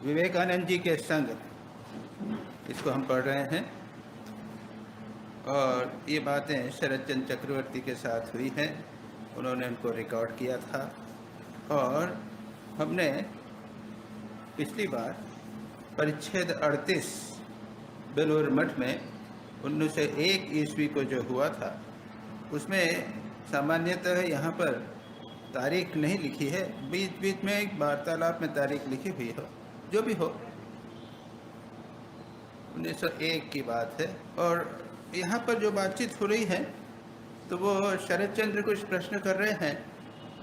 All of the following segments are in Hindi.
विवेकानंद जी के संग इसको हम पढ़ रहे हैं और ये बातें शरद चंद्र चक्रवर्ती के साथ हुई हैं। उन्होंने उनको रिकॉर्ड किया था और हमने पिछली बार परिच्छेद 38 बेलूर मठ में 1901 ईस्वी को जो हुआ था उसमें सामान्यतः यहाँ पर तारीख नहीं लिखी है, बीच बीच में एक वार्तालाप में तारीख लिखी हुई हो। जो भी हो 1901 की बात है और यहाँ पर जो बातचीत हो रही है तो वो शरद चंद्र कुछ प्रश्न कर रहे हैं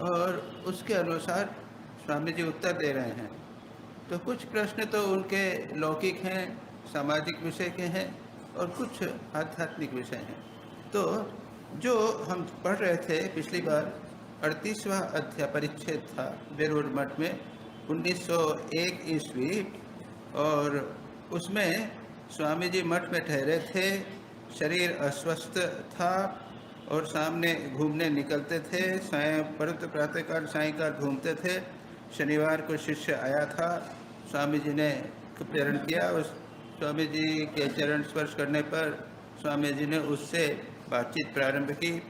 और उसके अनुसार स्वामी जी उत्तर दे रहे हैं। तो कुछ प्रश्न तो उनके लौकिक हैं, सामाजिक विषय के हैं और कुछ आध्यात्मिक विषय हैं। तो जो हम पढ़ रहे थे पिछली बार 38वां अध्याय परिच्छेद था बेलूर मठ में 1901 ईस्वी और उसमें स्वामी जी मठ में ठहरे थे, शरीर अस्वस्थ था और सामने घूमने निकलते थे। प्रातःकाल सायंकाल घूमते थे। शनिवार को शिष्य आया था, स्वामी जी ने प्रेरण किया। उस स्वामी जी के चरण स्पर्श करने पर स्वामी जी ने उससे बातचीत प्रारंभ की।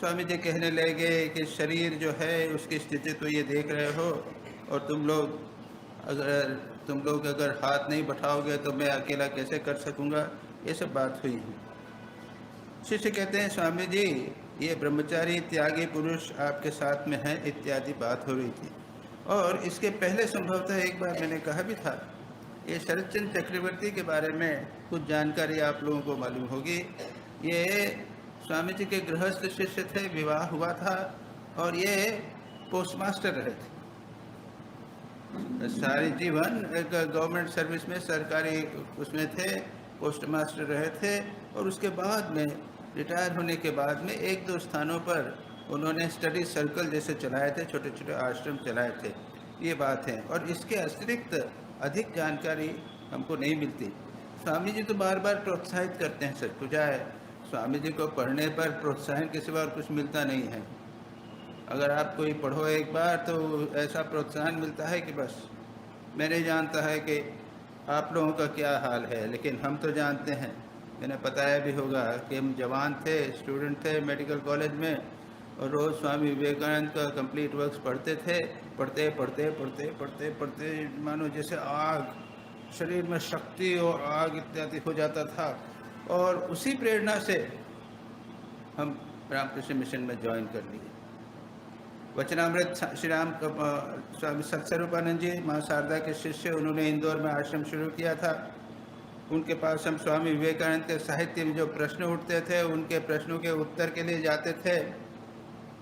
स्वामी जी कहने लगे कि शरीर जो है उसकी स्थिति तो ये देख रहे हो और तुम लोग अगर हाथ नहीं बढ़ाओगे तो मैं अकेला कैसे कर सकूँगा। ये सब बात हुई है। शिष्य कहते हैं स्वामी जी ये ब्रह्मचारी त्यागी पुरुष आपके साथ में हैं इत्यादि बात हो रही थी। और इसके पहले संभवतः एक बार मैंने कहा भी था, ये शरद चंद्र चक्रवर्ती के बारे में कुछ जानकारी आप लोगों को मालूम होगी। ये स्वामी जी के गृहस्थ शिष्य थे, विवाह हुआ था और ये पोस्टमास्टर रहे थे। सारे जीवन एक गवर्नमेंट सर्विस में सरकारी उसमें थे, पोस्टमास्टर रहे थे और उसके बाद में रिटायर होने के बाद में एक दो स्थानों पर उन्होंने स्टडी सर्कल जैसे चलाए थे, छोटे छोटे आश्रम चलाए थे। ये बात है और इसके अतिरिक्त अधिक जानकारी हमको नहीं मिलती। स्वामी जी तो बार बार प्रोत्साहित करते हैं सबको जाए। स्वामी जी को पढ़ने पर प्रोत्साहन के सिवा और कुछ मिलता नहीं है। अगर आप कोई पढ़ो एक बार तो ऐसा प्रोत्साहन मिलता है कि बस। मैं नहीं जानता है कि आप लोगों का क्या हाल है, लेकिन हम तो जानते हैं। मैंने बताया भी होगा कि हम जवान थे, स्टूडेंट थे मेडिकल कॉलेज में और रोज़ स्वामी विवेकानंद का कंप्लीट वर्क्स पढ़ते थे। पढ़ते पढ़ते पढ़ते पढ़ते पढ़ते मानो जैसे आग, शरीर में शक्ति और आग इत्यादि हो जाता था। और उसी प्रेरणा से हम रामकृष्ण मिशन में ज्वाइन कर लिए। वचनामृत श्री राम स्वामी सत्स्वरूपानंद जी माँ शारदा के शिष्य, उन्होंने इंदौर में आश्रम शुरू किया था। उनके पास हम स्वामी विवेकानंद के साहित्य में जो प्रश्न उठते थे उनके प्रश्नों के उत्तर के लिए जाते थे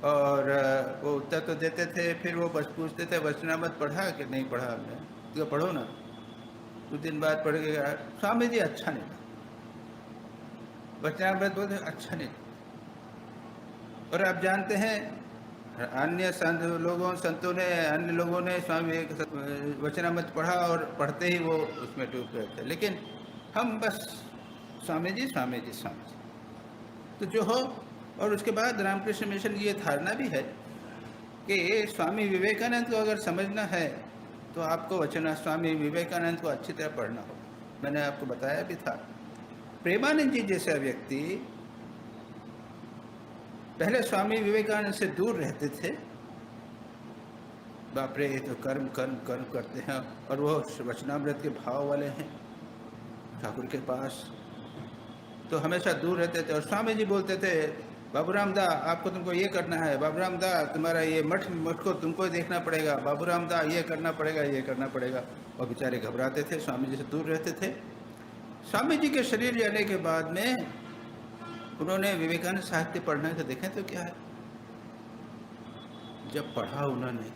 और वो उत्तर तो देते थे। फिर वो बस पूछते थे वचनामृत पढ़ा कि नहीं पढ़ा हमने, तो पढ़ो ना। कुछ दिन बाद पढ़ गया, स्वामी जी अच्छा नहीं था। वचनामृत बोलते अच्छा नहीं। और आप जानते हैं अन्य संतों ने, अन्य लोगों ने स्वामी वचनामृत पढ़ा और पढ़ते ही वो उसमें डूब गए थे। लेकिन हम बस स्वामी जी स्वामी जी स्वामी जी तो जो हो। और उसके बाद रामकृष्ण मिशन की ये धारणा भी है कि स्वामी विवेकानंद को अगर समझना है तो आपको स्वामी विवेकानंद को अच्छी तरह पढ़ना होगा। मैंने आपको बताया भी था। प्रेमानंद जी जैसा व्यक्ति पहले स्वामी विवेकानंद से दूर रहते थे। बाप रे, ये तो कर्म कर्म कर्म करते हैं और वो वचनामृत के भाव वाले हैं ठाकुर के पास, तो हमेशा दूर रहते थे। और स्वामी जी बोलते थे बाबूराम दा आपको तुमको ये करना है, बाबूराम दा तुम्हारा ये मठ को तुमको देखना पड़ेगा, बाबूराम दा ये करना पड़ेगा, ये करना पड़ेगा। और बेचारे घबराते थे, स्वामी जी से दूर रहते थे। स्वामी जी के शरीर जाने के बाद में उन्होंने विवेकानंद साहित्य पढ़ने से देखें तो क्या है। जब पढ़ा उन्होंने,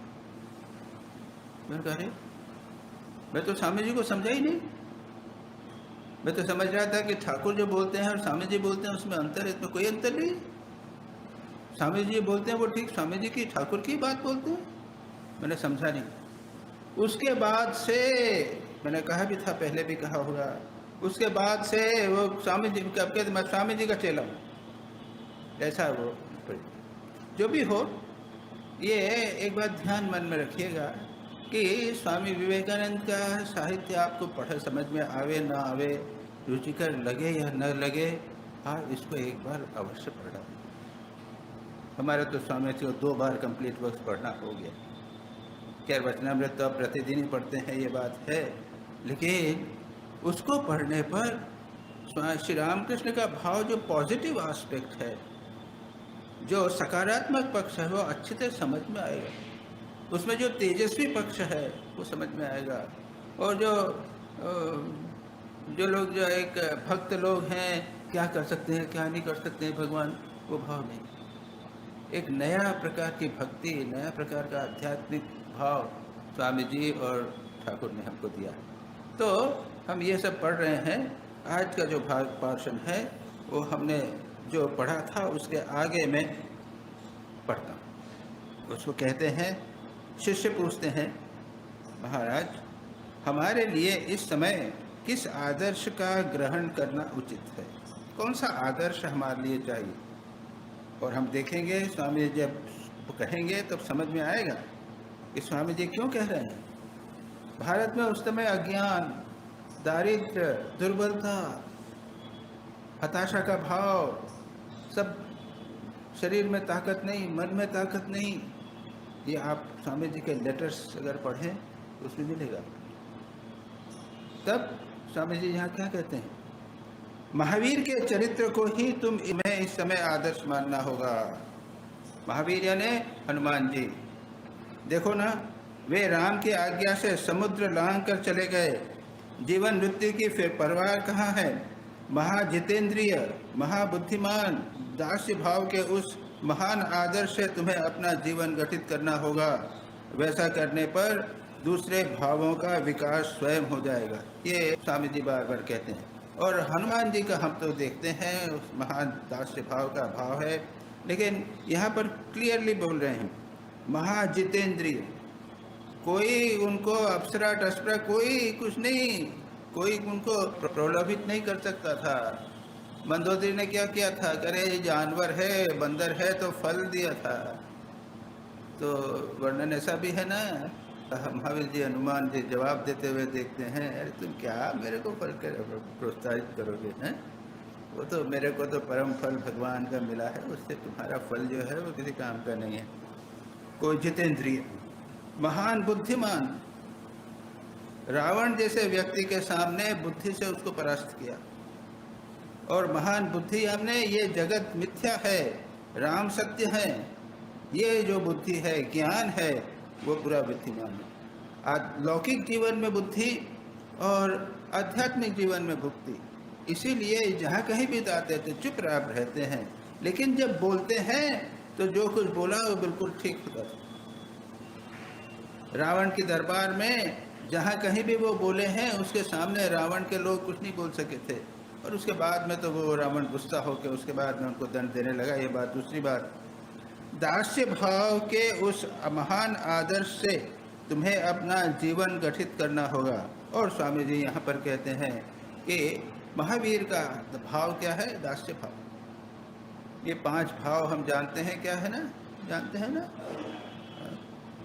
मैंने कहा अरे मैं तो स्वामी जी को समझा ही नहीं। मैं तो समझ रहा था कि ठाकुर जो बोलते हैं और स्वामी जी बोलते हैं उसमें अंतर है। इसमें कोई अंतर नहीं। स्वामी जी बोलते हैं वो ठीक स्वामी जी की ठाकुर की बात बोलते हैं। मैंने समझा नहीं। उसके बाद से मैंने कहा भी था, पहले भी कहा होगा, उसके बाद से वो स्वामी जी कब कहते मैं स्वामी जी का चेला हूँ, ऐसा वो। जो भी हो, ये एक बात ध्यान मन में रखिएगा कि स्वामी विवेकानंद का साहित्य आपको पढ़े समझ में आवे ना आवे, रुचिकर लगे या न लगे, आप इसको एक बार अवश्य पढ़ना। हमारा तो स्वामी जी को 2 बार कंप्लीट वर्क्स पढ़ना हो गया। क्या वचनामृत तो आप प्रतिदिन ही पढ़ते हैं, ये बात है, लेकिन उसको पढ़ने पर श्री रामकृष्ण का भाव, जो पॉजिटिव एस्पेक्ट है, जो सकारात्मक पक्ष है, वो अच्छी तरह समझ में आएगा। उसमें जो तेजस्वी पक्ष है वो समझ में आएगा। और जो लोग, जो एक भक्त लोग हैं, क्या कर सकते हैं क्या नहीं कर सकते हैं भगवान, वो भाव नहीं। एक नया प्रकार की भक्ति, नया प्रकार का आध्यात्मिक भाव स्वामी जी और ठाकुर ने हमको दिया। तो हम ये सब पढ़ रहे हैं। आज का जो भाग पोर्शन है वो हमने जो पढ़ा था उसके आगे में पढ़ता हूँ। उसको कहते हैं, शिष्य पूछते हैं, महाराज हमारे लिए इस समय किस आदर्श का ग्रहण करना उचित है? कौन सा आदर्श हमारे लिए चाहिए? और हम देखेंगे, स्वामी जी जब कहेंगे तब समझ में आएगा कि स्वामी जी क्यों कह रहे हैं। भारत में उस समय अज्ञान, दारिद्र्य, दुर्बलता, हताशा का भाव, सब, शरीर में ताकत नहीं, मन में ताकत नहीं। ये आप स्वामी जी के लेटर्स अगर पढ़ें तो उसमें मिलेगा। तब स्वामी जी यहाँ क्या कहते हैं, महावीर के चरित्र को ही तुम्हें इस समय आदर्श मानना होगा। महावीर यानी हनुमान जी। देखो ना, वे राम की आज्ञा से समुद्र लांघ कर चले गए। जीवन मृत्यु की फिर परवाह कहाँ है। महाजितेंद्रिय, महाबुद्धिमान, दास्य भाव के उस महान आदर्श से तुम्हें अपना जीवन गठित करना होगा। वैसा करने पर दूसरे भावों का विकास स्वयं हो जाएगा। ये स्वामी जी बार बार कहते हैं। और हनुमान जी का हम तो देखते हैं, उस महान दास्य भाव का भाव है, लेकिन यहाँ पर क्लियरली बोल रहे हैं महाजितेंद्रिय। कोई उनको अप्सरा टस्परा कोई कुछ नहीं, कोई उनको प्रलोभित नहीं कर सकता था। मंदोदरी ने क्या किया था, करे जानवर है, बंदर है, तो फल दिया था। तो वर्णन ऐसा भी है ना, महावीर जी हनुमान जी जवाब देते हुए देखते हैं, अरे तुम क्या मेरे को फल कर प्रोत्साहित करोगे हैं? वो तो मेरे को तो परम फल भगवान का मिला है, उससे तुम्हारा फल जो है वो किसी काम का नहीं है। कोई जितेंद्रिय, महान बुद्धिमान, रावण जैसे व्यक्ति के सामने बुद्धि से उसको परास्त किया। और महान बुद्धि हमने, ये जगत मिथ्या है, राम सत्य है, ये जो बुद्धि है, ज्ञान है, वो पूरा बुद्धिमान है। लौकिक जीवन में बुद्धि और आध्यात्मिक जीवन में भुक्ति। इसीलिए जहाँ कहीं भी जाते हैं तो चुप रहते हैं, लेकिन जब बोलते हैं तो जो कुछ बोला वो बिल्कुल ठीक होता था। रावण के दरबार में जहाँ कहीं भी वो बोले हैं, उसके सामने रावण के लोग कुछ नहीं बोल सके थे। और उसके बाद में तो वो रावण गुस्सा होकर उसके बाद में उनको दंड देने लगा। ये बात दूसरी बात। दास्य भाव के उस महान आदर्श से तुम्हें अपना जीवन गठित करना होगा। और स्वामी जी यहाँ पर कहते हैं कि महावीर का भाव क्या है, दास्य भाव। ये 5 भाव हम जानते हैं, क्या है ना, जानते हैं ना।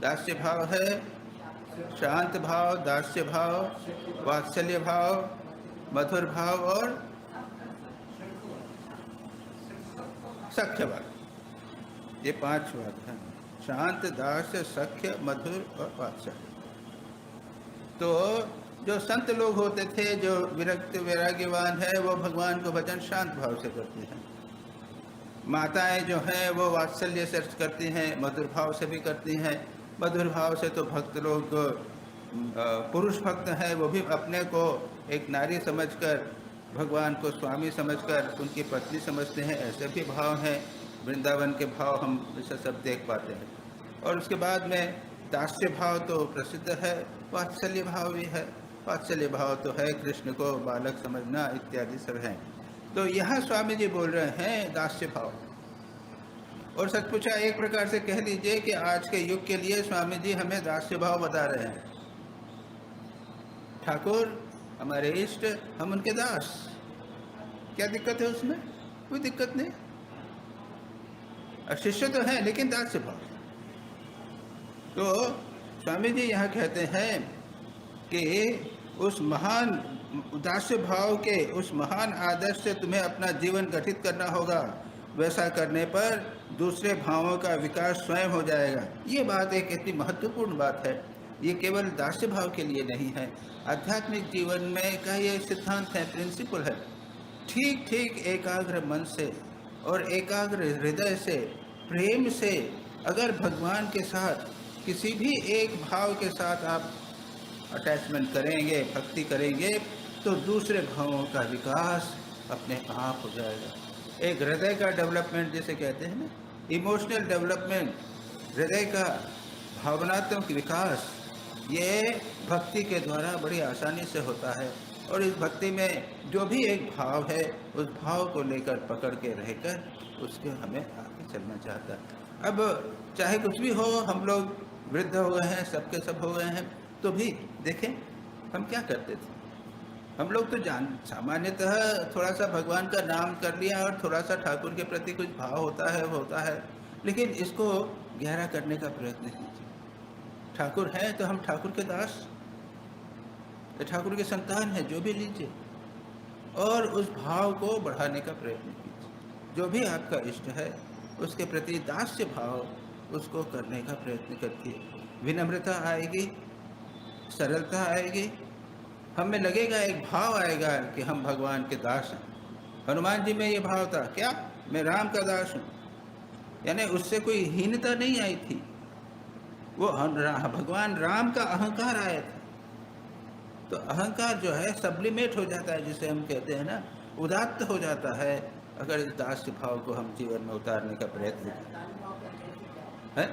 दास्य भाव है शांत भाव, दास्य भाव, वात्सल्य भाव, मधुर भाव और सख्य भाव। ये 5 बात हैं, शांत, दास्य, सख्य, मधुर और वात्सल्य। तो जो संत लोग होते थे, जो विरक्त वैराग्यवान है, वो भगवान को भजन शांत भाव से करते हैं। माताएं जो हैं वो वात्सल्य से करती हैं, मधुर भाव से भी करती हैं। मधुर भाव से तो भक्त लोग, पुरुष भक्त हैं, वो भी अपने को एक नारी समझकर, भगवान को स्वामी समझकर उनकी पत्नी समझते हैं। ऐसे भी भाव हैं, वृंदावन के भाव हम इसे सब देख पाते हैं। और उसके बाद में दास्य भाव तो प्रसिद्ध है, वात्सल्य भाव भी है। वात्सल्य भाव तो है कृष्ण को बालक समझना इत्यादि सब हैं। तो यहाँ स्वामी जी बोल रहे हैं दास्य भाव। और सच पूछा, एक प्रकार से कह लीजिए कि आज के युग के लिए स्वामी जी हमें दास्य भाव बता रहे हैं। ठाकुर हमारे इष्ट, हम उनके दास। क्या दिक्कत है उसमें? कोई दिक्कत नहीं। और शिष्य तो है लेकिन दास्य भाव। तो स्वामी जी यहाँ कहते हैं कि उस महान दास्य भाव के उस महान आदर्श से तुम्हें अपना जीवन गठित करना होगा। वैसा करने पर दूसरे भावों का विकास स्वयं हो जाएगा। ये बात एक इतनी महत्वपूर्ण बात है। ये केवल दास्य भाव के लिए नहीं है, आध्यात्मिक जीवन में का ये सिद्धांत है, प्रिंसिपल है। ठीक ठीक एकाग्र मन से और एकाग्र हृदय से, प्रेम से अगर भगवान के साथ किसी भी एक भाव के साथ आप अटैचमेंट करेंगे, भक्ति करेंगे, तो दूसरे भावों का विकास अपने आप हो जाएगा। एक हृदय का डेवलपमेंट जिसे कहते हैं ना, इमोशनल डेवलपमेंट, हृदय का भावनात्मक विकास, ये भक्ति के द्वारा बड़ी आसानी से होता है। और इस भक्ति में जो भी एक भाव है, उस भाव को लेकर पकड़ के रहकर उसके हमें आगे चलना चाहता है। अब चाहे कुछ भी हो, हम लोग वृद्ध हो गए हैं, सबके सब हो गए हैं, तो भी देखें हम क्या करते थे। हम लोग तो सामान्यतः थोड़ा सा भगवान का नाम कर लिया और थोड़ा सा ठाकुर के प्रति कुछ भाव होता है, लेकिन इसको गहरा करने का प्रयत्न कीजिए। ठाकुर है तो हम ठाकुर के दास, तो ठाकुर के संतान है, जो भी लीजिए और उस भाव को बढ़ाने का प्रयत्न कीजिए। जो भी आपका इष्ट है उसके प्रति दास्य भाव उसको करने का प्रयत्न करती विनम्रता आएगी, सरलता आएगी, हमें लगेगा, एक भाव आएगा कि हम भगवान के दास हैं। हनुमान जी में ये भाव था, क्या मैं राम का दास हूँ, यानी उससे कोई हीनता नहीं आई थी। वो भगवान राम का अहंकार आया था। तो अहंकार जो है सब्लिमेट हो जाता है, जिसे हम कहते हैं ना, उदात्त हो जाता है, अगर इस दास्य भाव को हम जीवन में उतारने का प्रयत्न है।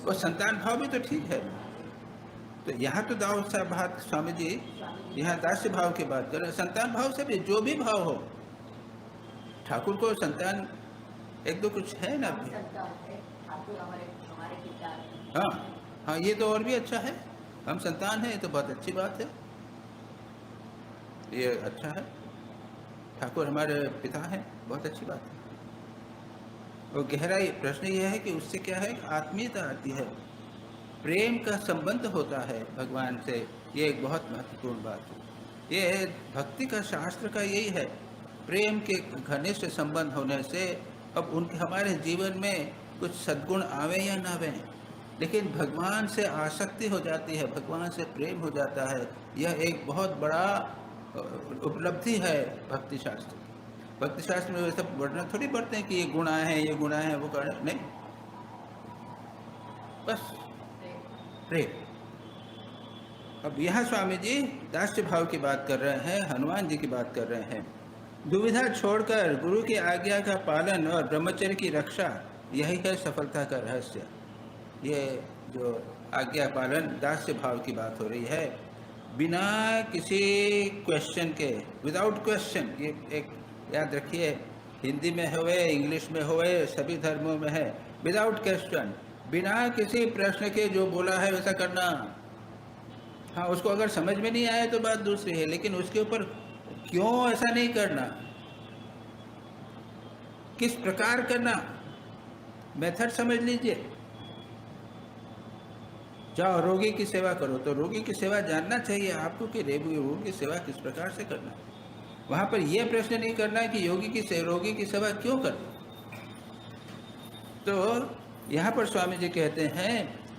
वो संतान भाव भी तो ठीक है। तो यहाँ तो दाऊद साहब बात, स्वामी जी यहाँ दास्य भाव की बात कर रहे हैं। संतान भाव से भी जो भी भाव हो, ठाकुर को संतान एक दो कुछ है ना। हाँ हाँ, ये तो और भी अच्छा है। हम संतान हैं, तो बहुत अच्छी बात है, ये अच्छा है। ठाकुर हमारे पिता हैं, बहुत अच्छी बात है। और गहराई प्रश्न यह है कि उससे क्या है, आत्मीयता आती है, प्रेम का संबंध होता है भगवान से। ये एक बहुत महत्वपूर्ण बात है। ये भक्ति का शास्त्र का यही है, प्रेम के घनिष्ठ संबंध होने से अब उनके हमारे जीवन में कुछ सद्गुण आवे या ना आवे, लेकिन भगवान से आसक्ति हो जाती है, भगवान से प्रेम हो जाता है। यह एक बहुत बड़ा उपलब्धि है भक्ति शास्त्र। भक्ति शास्त्र में वैसे वर्णन थोड़ी पढ़ते हैं कि ये गुण आए हैं, ये गुण आए हैं, वो कर नहीं, बस प्रेम। अब यहाँ स्वामी जी दास्य भाव की बात कर रहे हैं, हनुमान जी की बात कर रहे हैं। दुविधा छोड़कर गुरु की आज्ञा का पालन और ब्रह्मचर्य की रक्षा, यही है सफलता का रहस्य। ये जो आज्ञा पालन दास्य भाव की बात हो रही है, बिना किसी क्वेश्चन के, विदाउट क्वेश्चन। ये एक याद रखिए, हिंदी में होवे, इंग्लिश में होवे, सभी धर्मों में है, विदाउट क्वेश्चन, बिना किसी प्रश्न के जो बोला है वैसा करना। हाँ, उसको अगर समझ में नहीं आए तो बात दूसरी है, लेकिन उसके ऊपर क्यों ऐसा नहीं करना, किस प्रकार करना, मेथड समझ लीजिए। जाओ रोगी की सेवा करो, तो रोगी की सेवा जानना चाहिए आपको कि रोगी की सेवा किस प्रकार से करना। वहाँ पर यह प्रश्न नहीं करना कि रोगी की सेवा क्यों करना। तो यहाँ पर स्वामी जी कहते हैं,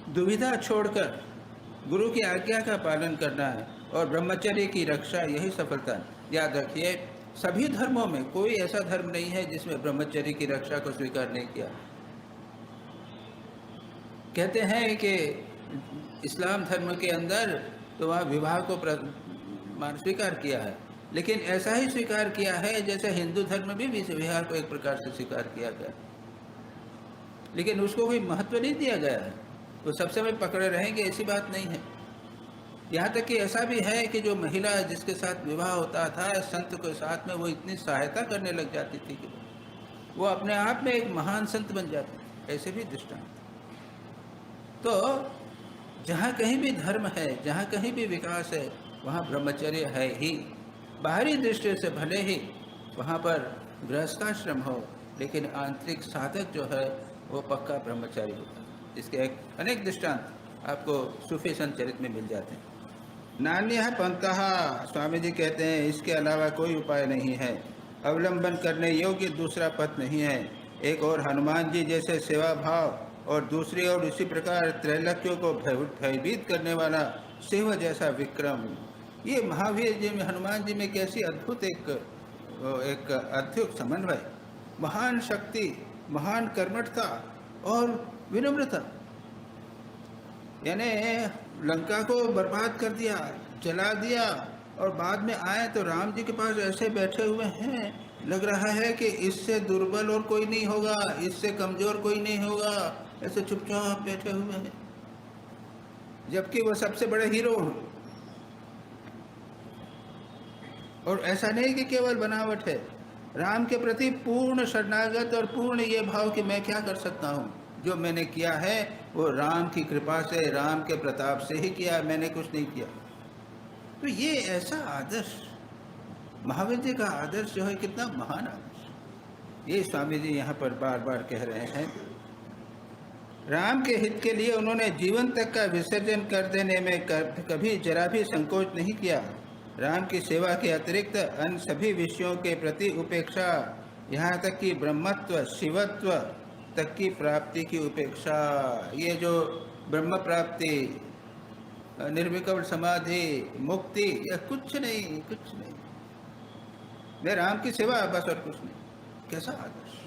दुविधा छोड़कर गुरु की आज्ञा का पालन करना है और ब्रह्मचर्य की रक्षा, यही सफलता है। याद रखिए, सभी धर्मों में कोई ऐसा धर्म नहीं है जिसमें ब्रह्मचर्य की रक्षा को स्वीकार नहीं किया। कहते हैं कि इस्लाम धर्म के अंदर तो वहाँ विवाह को स्वीकार किया है, लेकिन ऐसा ही स्वीकार किया है जैसे हिंदू धर्म में भी विवाह को एक प्रकार से स्वीकार किया गया, लेकिन उसको कोई महत्व नहीं दिया गया है। वो सब समय पकड़े रहेंगे, ऐसी बात नहीं है। यहाँ तक कि ऐसा भी है कि जो महिला जिसके साथ विवाह होता था संत के साथ में, वो इतनी सहायता करने लग जाती थी कि वो अपने आप में एक महान संत बन जाती थी। ऐसे भी दृष्टांत। तो जहाँ कहीं भी धर्म है, जहाँ कहीं भी विकास है, वहाँ ब्रह्मचर्य है ही। बाहरी दृष्टि से भले ही वहाँ पर गृहस्थाश्रम हो लेकिन आंतरिक साधक जो है वो पक्का ब्रह्मचारी होता है। इसके अनेक दृष्टांत आपको सूफी संत चरित में मिल जाते हैं। नान्यः पंथः, स्वामी जी कहते हैं इसके अलावा कोई उपाय नहीं है, अवलंबन करने योग्य दूसरा पथ नहीं है। एक और हनुमान जी जैसे सेवा भाव और दूसरी ओर इसी प्रकार त्रैलोक्यों को भयभीत करने वाला सिंह जैसा विक्रम। ये महावीर जी में, हनुमान जी में कैसी अद्भुत एक अद्भुत समन्वय, महान शक्ति, महान कर्मठता और विनम्रता। यानी लंका को बर्बाद कर दिया, जला दिया, और बाद में आए तो राम जी के पास ऐसे बैठे हुए हैं, लग रहा है कि इससे दुर्बल और कोई नहीं होगा, इससे कमजोर कोई नहीं होगा, ऐसे चुपचाप बैठे हुए हैं, जबकि वो सबसे बड़े हीरो हैं। और ऐसा नहीं कि केवल बनावट है, राम के प्रति पूर्ण शरणागत और पूर्ण ये भाव कि मैं क्या कर सकता हूँ, जो मैंने किया है वो राम की कृपा से, राम के प्रताप से ही किया, मैंने कुछ नहीं किया। तो ये ऐसा आदर्श, महावीर जी का आदर्श जो है, कितना महान आदर्श, ये स्वामी जी यहाँ पर बार बार कह रहे हैं। राम के हित के लिए उन्होंने जीवन तक का विसर्जन कर देने में कभी जरा भी संकोच नहीं किया। राम की सेवा के अतिरिक्त अन्य सभी विषयों के प्रति उपेक्षा, यहाँ तक कि ब्रह्मत्व, शिवत्व तक की प्राप्ति की उपेक्षा। ये जो ब्रह्म प्राप्ति, निर्विकल्प समाधि, मुक्ति, यह कुछ नहीं, कुछ नहीं, मैं राम की सेवा बस और कुछ नहीं। कैसा आदर्श!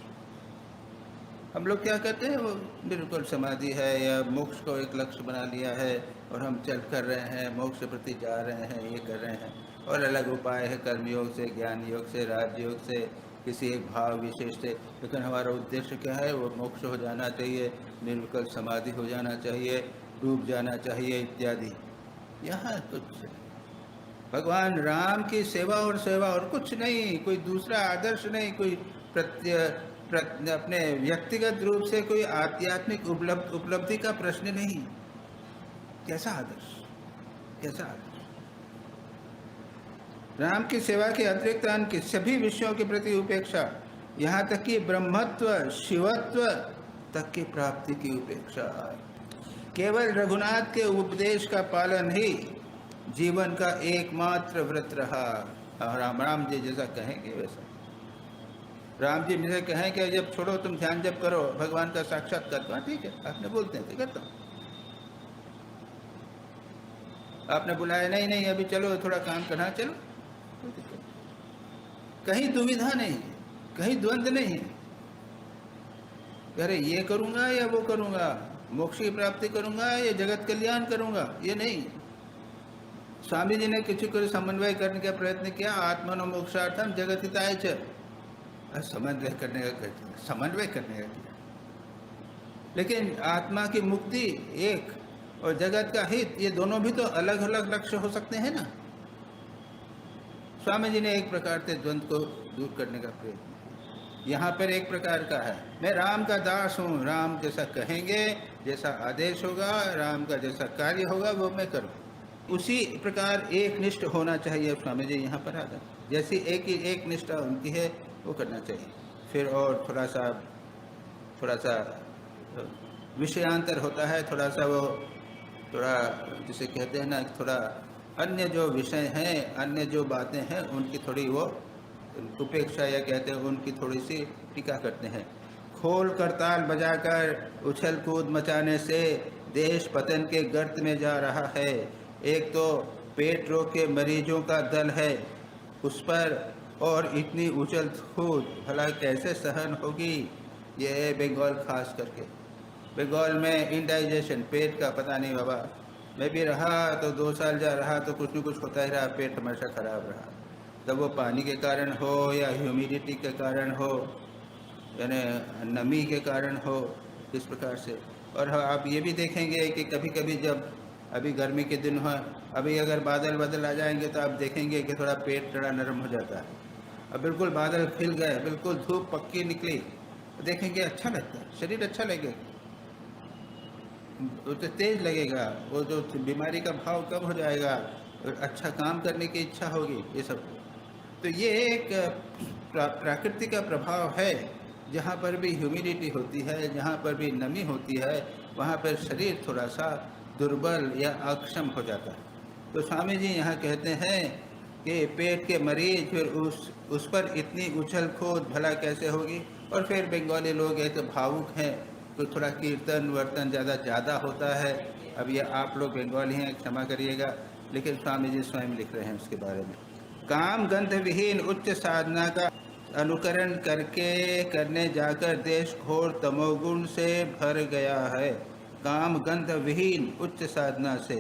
हम लोग क्या करते हैं, वो निर्विकल्प समाधि है या मोक्ष को एक लक्ष्य बना लिया है और हम चल कर रहे हैं, मोक्ष के प्रति जा रहे हैं, ये कर रहे हैं, और अलग उपाय है कर्मयोग से, ज्ञान योग से, राजयोग से, किसी एक भाव विशेष से। लेकिन हमारा उद्देश्य क्या है, वो मोक्ष हो जाना चाहिए, निर्विकल्प समाधि हो जाना चाहिए, डूब जाना चाहिए इत्यादि। यहाँ कुछ भगवान राम की सेवा और कुछ नहीं, कोई दूसरा आदर्श नहीं, कोई अपने व्यक्तिगत रूप से कोई आध्यात्मिक उपलब्धि का प्रश्न नहीं। कैसा आदर्श, कैसा आदर्श! राम की सेवा के अतिरिक्त अन्य सभी विषयों के प्रति उपेक्षा, यहाँ तक कि ब्रह्मत्व, शिवत्व तक की प्राप्ति की उपेक्षा। केवल रघुनाथ के उपदेश का पालन ही जीवन का एकमात्र व्रत रहा। राम जी जैसा कहेंगे वैसा, राम जी मुझे कहें कि जब छोड़ो तुम ध्यान जब करो, भगवान का साक्षात्कार करो, ठीक है, आपने बोलते हैं तो करता हूँ। आपने बुलाया, नहीं नहीं अभी चलो थोड़ा काम करना, चलो, कहीं दुविधा नहीं, कहीं द्वंद्व नहीं। अरे ये करूँगा या वो करूँगा, मोक्ष की प्राप्ति करूँगा या जगत कल्याण करूँगा, ये नहीं। स्वामी जी ने किसी को समन्वय करने का प्रयत्न किया, आत्मनो मोक्षार्थम जगत हिताय च, समन्वय करने का किया। लेकिन आत्मा की मुक्ति एक और जगत का हित, ये दोनों भी तो अलग अलग लक्ष्य हो सकते हैं ना। स्वामी जी ने एक प्रकार से द्वंद्व को दूर करने का प्रयत्न, यहाँ पर एक प्रकार का है, मैं राम का दास हूँ, राम जैसा कहेंगे, जैसा आदेश होगा, राम का जैसा कार्य होगा वो मैं करूँ, उसी प्रकार एक निष्ठ होना चाहिए। स्वामी जी यहाँ पर आ गए, जैसी एक निष्ठा उनकी है वो करना चाहिए। फिर और थोड़ा सा विषयांतर होता है, थोड़ा जिसे कहते हैं ना, थोड़ा अन्य जो विषय हैं, अन्य जो बातें हैं, उनकी थोड़ी वो उपेक्षा या कहते हैं उनकी थोड़ी सी टीका करते हैं। खोल करताल बजाकर उछल कूद मचाने से देश पतन के गर्त में जा रहा है। एक तो पेट रोग के मरीजों का दल है उस पर, और इतनी उछल कूद भला कैसे सहन होगी। ये है बंगाल, खास करके बंगाल में इंडाइजेशन, पेट का पता नहीं बाबा, मैं भी रहा तो 2 साल जा रहा तो कुछ न कुछ होता ही रहा, पेट हमेशा खराब रहा। तब वो पानी के कारण हो या ह्यूमिडिटी के कारण हो, यानी नमी के कारण हो, इस प्रकार से। और आप ये भी देखेंगे कि कभी कभी जब अभी गर्मी के दिन हो, अभी अगर बादल आ जाएंगे तो आप देखेंगे कि थोड़ा पेट थोड़ा नरम हो जाता है। अब बिल्कुल बादल खिल गए, बिल्कुल धूप पक्की निकली, तो देखेंगे अच्छा लगता है, शरीर अच्छा लगेगा, वो तो तेज लगेगा, वो जो बीमारी का भाव कम हो जाएगा, अच्छा काम करने की इच्छा होगी, ये सब। तो ये एक प्रकृति का प्रभाव है जहाँ पर भी ह्यूमिडिटी होती है, जहाँ पर भी नमी होती है, वहाँ पर शरीर थोड़ा सा दुर्बल या अक्षम हो जाता है। तो स्वामी जी यहाँ कहते हैं कि पेट के मरीज फिर उस पर इतनी उछल कूद भला कैसे होगी। और फिर बंगाली लोग एक तो भावुक हैं, तो थोड़ा कीर्तन वर्तन ज़्यादा होता है। अब ये आप लोग बंगाली हैं, क्षमा करिएगा, लेकिन स्वामी जी स्वयं लिख रहे हैं उसके बारे में। काम गंध विहीन उच्च साधना का अनुकरण करने जाकर देश घोर तमोगुण से भर गया है। काम गंध विहीन उच्च साधना से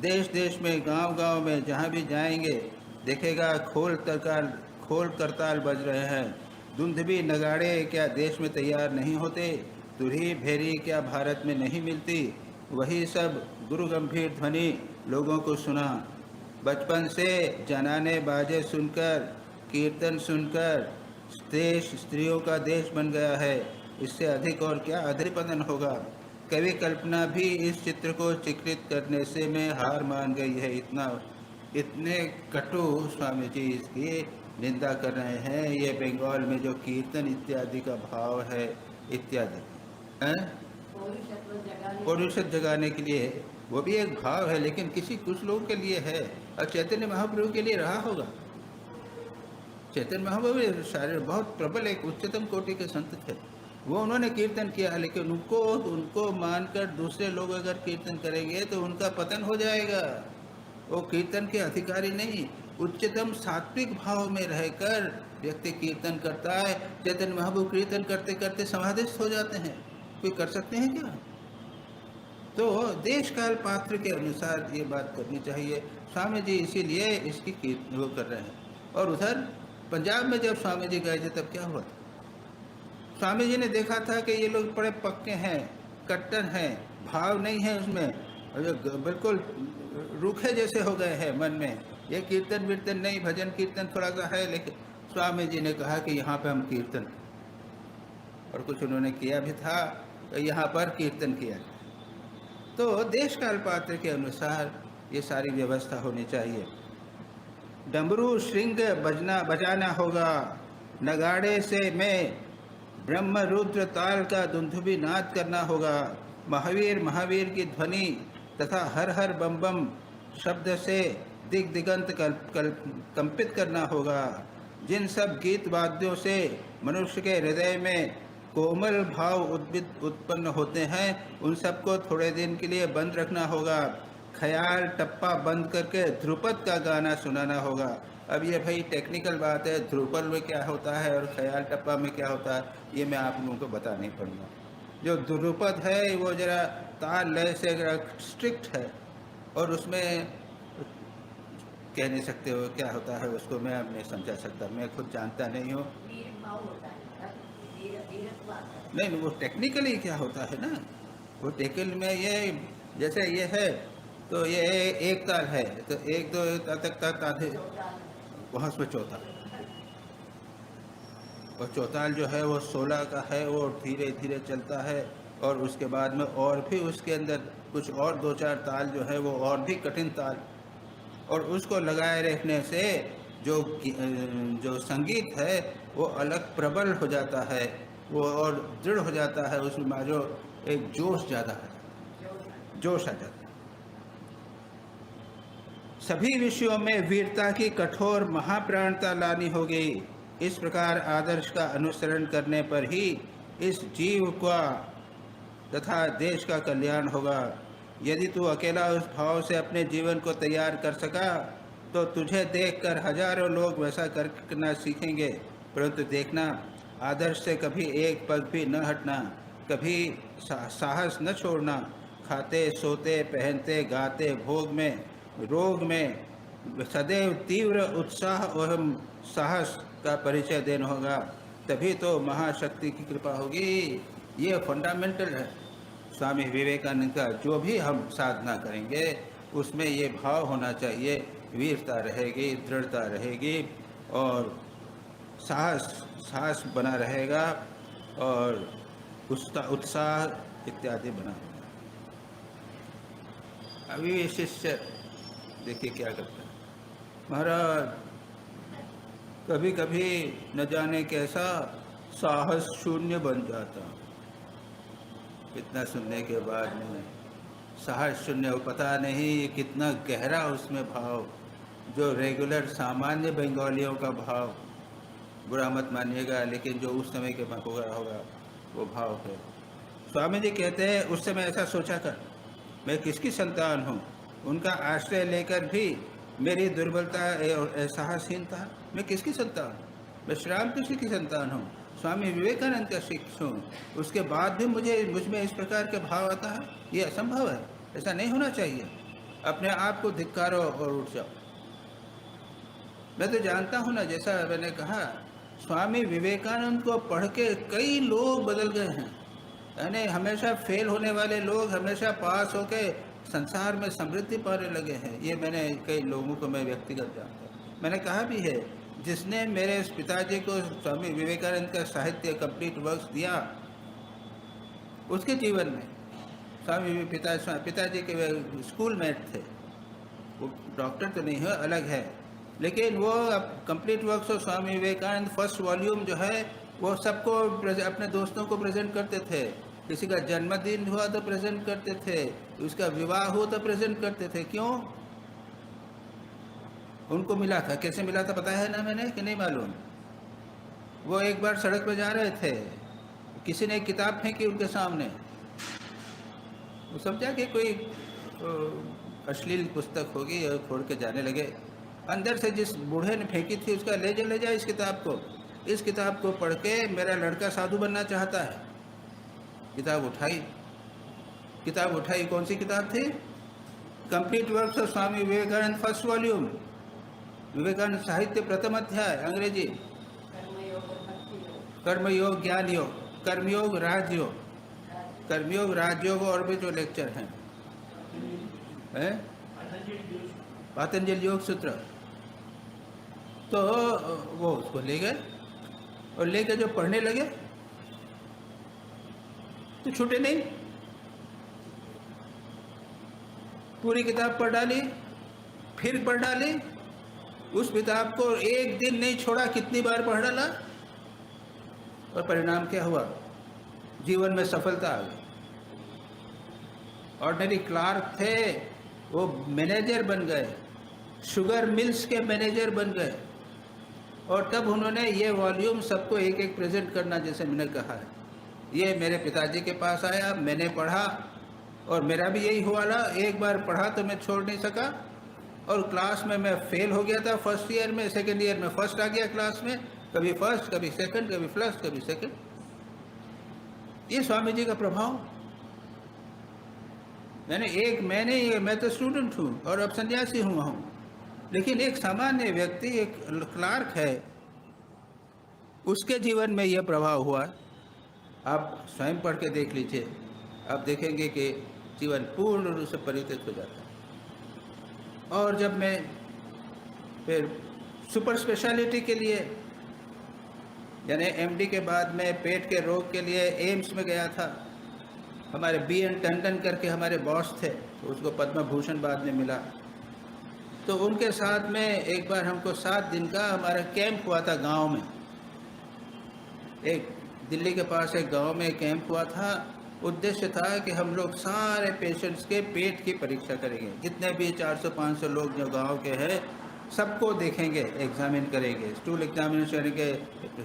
देश देश में, गांव-गांव में जहां भी जाएंगे देखेगा खोल करताल बज रहे हैं। धुंधवी नगाड़े क्या देश में तैयार नहीं होते? तुरही भेरी क्या भारत में नहीं मिलती? वही सब गुरु गंभीर ध्वनि लोगों को सुना। बचपन से जनाने बाजे सुनकर, कीर्तन सुनकर देश स्त्रियों का देश बन गया है। इससे अधिक और क्या अधपतन होगा? कवि कल्पना भी इस चित्र को चित्रित करने से में हार मान गई है। इतने कटु स्वामी जी इसकी निंदा कर रहे हैं। ये बंगाल में जो कीर्तन इत्यादि का भाव है इत्यादि, पौरुषत्व जगाने के लिए, वो भी एक भाव है, लेकिन कुछ लोगों के लिए है। और चैतन्य महाप्रभु के लिए रहा होगा। चैतन्य महाप्रभु सारे बहुत प्रबल एक उच्चतम कोटि के संत थे। वो उन्होंने कीर्तन किया, लेकिन उनको मानकर दूसरे लोग अगर कीर्तन करेंगे तो उनका पतन हो जाएगा। वो कीर्तन के अधिकारी नहीं, उच्चतम सात्विक भाव में रहकर व्यक्ति कीर्तन करता है। चैतन्य महाप्रभु कीर्तन करते करते समाधिस्थ हो जाते हैं। कोई कर सकते हैं क्या? तो देश काल पात्र के अनुसार ये बात करनी चाहिए। स्वामी जी इसीलिए इसकी वो कर रहे हैं। और उधर पंजाब में जब स्वामी जी गए थे तब क्या हुआ था? स्वामी जी ने देखा था कि ये लोग बड़े पक्के हैं, कट्टर हैं, भाव नहीं है उसमें, और बिल्कुल रूखे जैसे हो गए हैं मन में। ये कीर्तन वीर्तन नहीं, भजन कीर्तन थोड़ा सा है, लेकिन स्वामी जी ने कहा कि यहाँ पे हम कीर्तन, और कुछ उन्होंने किया भी था, तो यहाँ पर कीर्तन किया। तो देश काल पात्र के अनुसार ये सारी व्यवस्था होनी चाहिए। डमरू श्रृंग बजाना होगा, नगाड़े से में ब्रह्म रुद्र ताल का दुंदुभी नाद करना होगा। महावीर की ध्वनि तथा हर हर बम बम शब्द से दिगंत कंपित करना होगा। जिन सब गीत वाद्यों से मनुष्य के हृदय में कोमल भाव उत्पन्न होते हैं, उन सबको थोड़े दिन के लिए बंद रखना होगा। ख्याल टप्पा बंद करके ध्रुपद का गाना सुनाना होगा। अब ये भाई टेक्निकल बात है, ध्रुपद में क्या होता है और ख्याल टप्पा में क्या होता है, ये मैं आप लोगों को बता नहीं पड़ूंगा। जो ध्रुपद है वो जरा ताल लय से स्ट्रिक्ट है, और उसमें कह नहीं सकते हो क्या होता है, उसको मैं अब नहीं समझा सकता, मैं खुद जानता नहीं हूँ। नहीं, वो टेक्निकली क्या होता है ना, वो टेक्निकल में ये जैसे ये है तो ये एक ताल है, तो एक दो तक आधे, वहाँ उसमें चौथा, और चौताल जो है वो 16 का है, वो धीरे धीरे चलता है। और उसके बाद में और भी उसके अंदर कुछ और 2-4 ताल जो है वो और भी कठिन ताल, और उसको लगाए रखने से जो संगीत है वो अलग प्रबल हो जाता है, वो और दृढ़ हो जाता है, उसमें जो एक जोश ज़्यादा है, जोश आ जाता है। सभी विषयों में वीरता की कठोर महाप्राणता लानी होगी। इस प्रकार आदर्श का अनुसरण करने पर ही इस जीव का तथा देश का कल्याण होगा। यदि तू अकेला उस भाव से अपने जीवन को तैयार कर सका तो तुझे देखकर हजारों लोग वैसा करना सीखेंगे। परंतु देखना, आदर्श से कभी एक पग भी न हटना, कभी साहस न छोड़ना। खाते सोते पहनते गाते भोग में रोग में सदैव तीव्र उत्साह एवं साहस का परिचय देना होगा, तभी तो महाशक्ति की कृपा होगी। ये फंडामेंटल है स्वामी विवेकानंद का। जो भी हम साधना करेंगे उसमें ये भाव होना चाहिए, वीरता रहेगी, दृढ़ता रहेगी, और साहस बना रहेगा, और उत्साह इत्यादि बना रहेगा। अभी शिष्य देखिए क्या करता है। महाराज, कभी कभी न जाने कैसा साहस शून्य बन जाता। इतना सुनने के बाद में साहस शून्य, पता नहीं कितना गहरा उसमें भाव, जो रेगुलर सामान्य बंगालियों का भाव, बुरा मत मानिएगा, लेकिन जो उस समय के होगा वो भाव है। स्वामी जी कहते हैं उस समय ऐसा सोचा कर, मैं किसकी संतान हूँ। उनका आश्रय लेकर भी मेरी दुर्बलता और साहसहीनता, मैं किसकी संतान, मैं श्री राम कृष्ण की संतान हूँ, स्वामी विवेकानंद का शिष्य हूँ। उसके बाद भी मुझ में इस प्रकार के भाव आता है, ये असंभव है, ऐसा नहीं होना चाहिए। अपने आप को धिक्कारो और उठ जाओ। मैं तो जानता हूँ ना, जैसा मैंने कहा, स्वामी विवेकानंद को पढ़ के कई लोग बदल गए हैं। यानी हमेशा फेल होने वाले लोग हमेशा पास होके संसार में समृद्धि पाने लगे हैं। ये मैंने कई लोगों को मैं व्यक्तिगत जानता हूँ। मैंने कहा भी है, जिसने मेरे पिताजी को स्वामी विवेकानंद का साहित्य कंप्लीट वर्क्स दिया, उसके जीवन में स्वामी पिताजी के स्कूल मेट थे, वो डॉक्टर तो नहीं है, अलग है, लेकिन वो complete works of Swami Vivekananda first volume जो है वो सबको अपने दोस्तों को प्रेजेंट करते थे। किसी का जन्मदिन हुआ तो प्रेजेंट करते थे, उसका विवाह हुआ तो प्रेजेंट करते थे। क्यों? उनको मिला था, कैसे मिला था पता है ना मैंने कि नहीं मालूम? वो एक बार सड़क पर जा रहे थे, किसी ने एक किताब फेंकी उनके सामने, वो समझा कि कोई अश्लील पुस्तक होगी और छोड़ के जाने लगे। अंदर से जिस बूढ़े ने फेंकी थी उसका ले जा इस किताब को पढ़ के मेरा लड़का साधु बनना चाहता है। किताब उठाई, कौन सी किताब थी? Complete works of Swami Vivekananda first volume, Vivekananda साहित्य प्रथम अध्याय, अंग्रेजी। कर्मयोग, ज्ञान योग, कर्मयोग, राजयोग और भी जो लेक्चर हैं, पातंजलि योग सूत्र। तो वो उसको ले गए और लेकर जो पढ़ने लगे तो छूटे नहीं, पूरी किताब पढ़ डाली, फिर पढ़ डाली। उस किताब को एक दिन नहीं छोड़ा, कितनी बार पढ़ डाला, और परिणाम क्या हुआ? जीवन में सफलता आ गई। ऑर्डिनरी क्लार्क थे, वो मैनेजर बन गए, शुगर मिल्स के मैनेजर बन गए। और तब उन्होंने ये वॉल्यूम सबको एक एक प्रेजेंट करना, जैसे मैंने कहा है। ये मेरे पिताजी के पास आया, मैंने पढ़ा और मेरा भी यही हुआ ना, एक बार पढ़ा तो मैं छोड़ नहीं सका। और क्लास में मैं फेल हो गया था फर्स्ट ईयर में, सेकेंड ईयर में फर्स्ट आ गया क्लास में, कभी फर्स्ट, कभी सेकंड, कभी फर्स्ट, कभी सेकंड। ये स्वामी जी का प्रभाव। मैं तो स्टूडेंट हूँ और अब सन्यासी हुआ हूँ, लेकिन एक सामान्य व्यक्ति, एक क्लार्क है, उसके जीवन में यह प्रभाव हुआ। आप स्वयं पढ़ के देख लीजिए, आप देखेंगे कि जीवन पूर्ण रूप से परिवर्तित हो जाता है। और जब मैं फिर सुपर स्पेशलिटी के लिए, यानी एमडी के बाद में पेट के रोग के लिए एम्स में गया था। हमारे BN टंडन करके हमारे बॉस थे, तो उसको पद्म भूषण बाद में मिला। तो उनके साथ में एक बार हमको 7 दिन का हमारा कैंप हुआ था गांव में। एक दिल्ली के पास एक गांव में कैंप हुआ था। उद्देश्य था कि हम लोग सारे पेशेंट्स के पेट की परीक्षा करेंगे, जितने भी 400-500 लोग जो गांव के हैं सबको देखेंगे, एग्जामिन करेंगे, स्टूल एग्जामिनेशन करेंगे,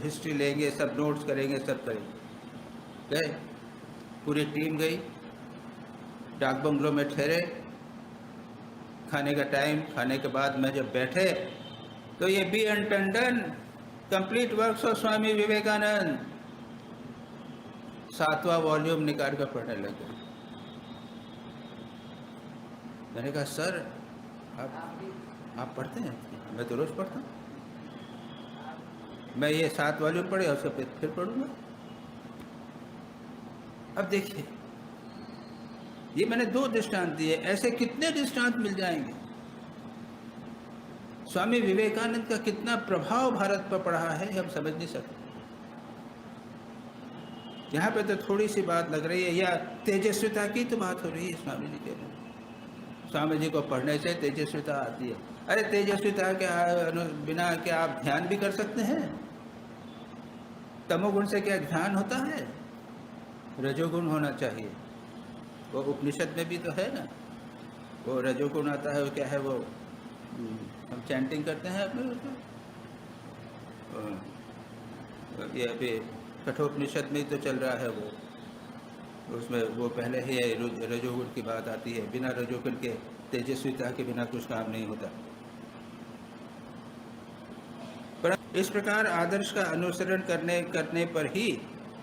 हिस्ट्री लेंगे, सब नोट्स करेंगे, सब करेंगे। गए, पूरी टीम गई, डाक बंगलों में ठहरे, खाने का टाइम, खाने के बाद में जब बैठे तो ये BN Tandon complete works of Swami Vivekananda 7वां वॉल्यूम निकाल कर पढ़ने लगे। मैंने कहा सर आप पढ़ते हैं? मैं तो रोज पढ़ता हूँ। मैं ये 7 वॉल्यूम पढ़े और उसके फिर पढ़ूंगा। अब देखिए, ये मैंने 2 दृष्टांत दिए, ऐसे कितने दृष्टांत मिल जाएंगे। स्वामी विवेकानंद का कितना प्रभाव भारत पर पड़ा है हम समझ नहीं सकते। यहाँ पे तो थोड़ी सी बात लग रही है, या तेजस्विता की तो बात हो रही है। स्वामी जी कह रहे हैं स्वामी जी को पढ़ने से तेजस्विता आती है। अरे तेजस्विता के बिना क्या आप ध्यान भी कर सकते हैं? तमोगुण से क्या ध्यान होता है? रजोगुण होना चाहिए। वो उपनिषद में भी तो है ना, वो रजोगुण आता है, वो क्या है वो, हम चैंटिंग करते हैं अपने उसको, ये अभी कठोपनिषद में तो चल रहा है वो, उसमें वो पहले ही रजोगुण की बात आती है। बिना रजोगुण के, तेजस्विता के बिना कुछ काम नहीं होता। पर इस प्रकार आदर्श का अनुसरण करने पर ही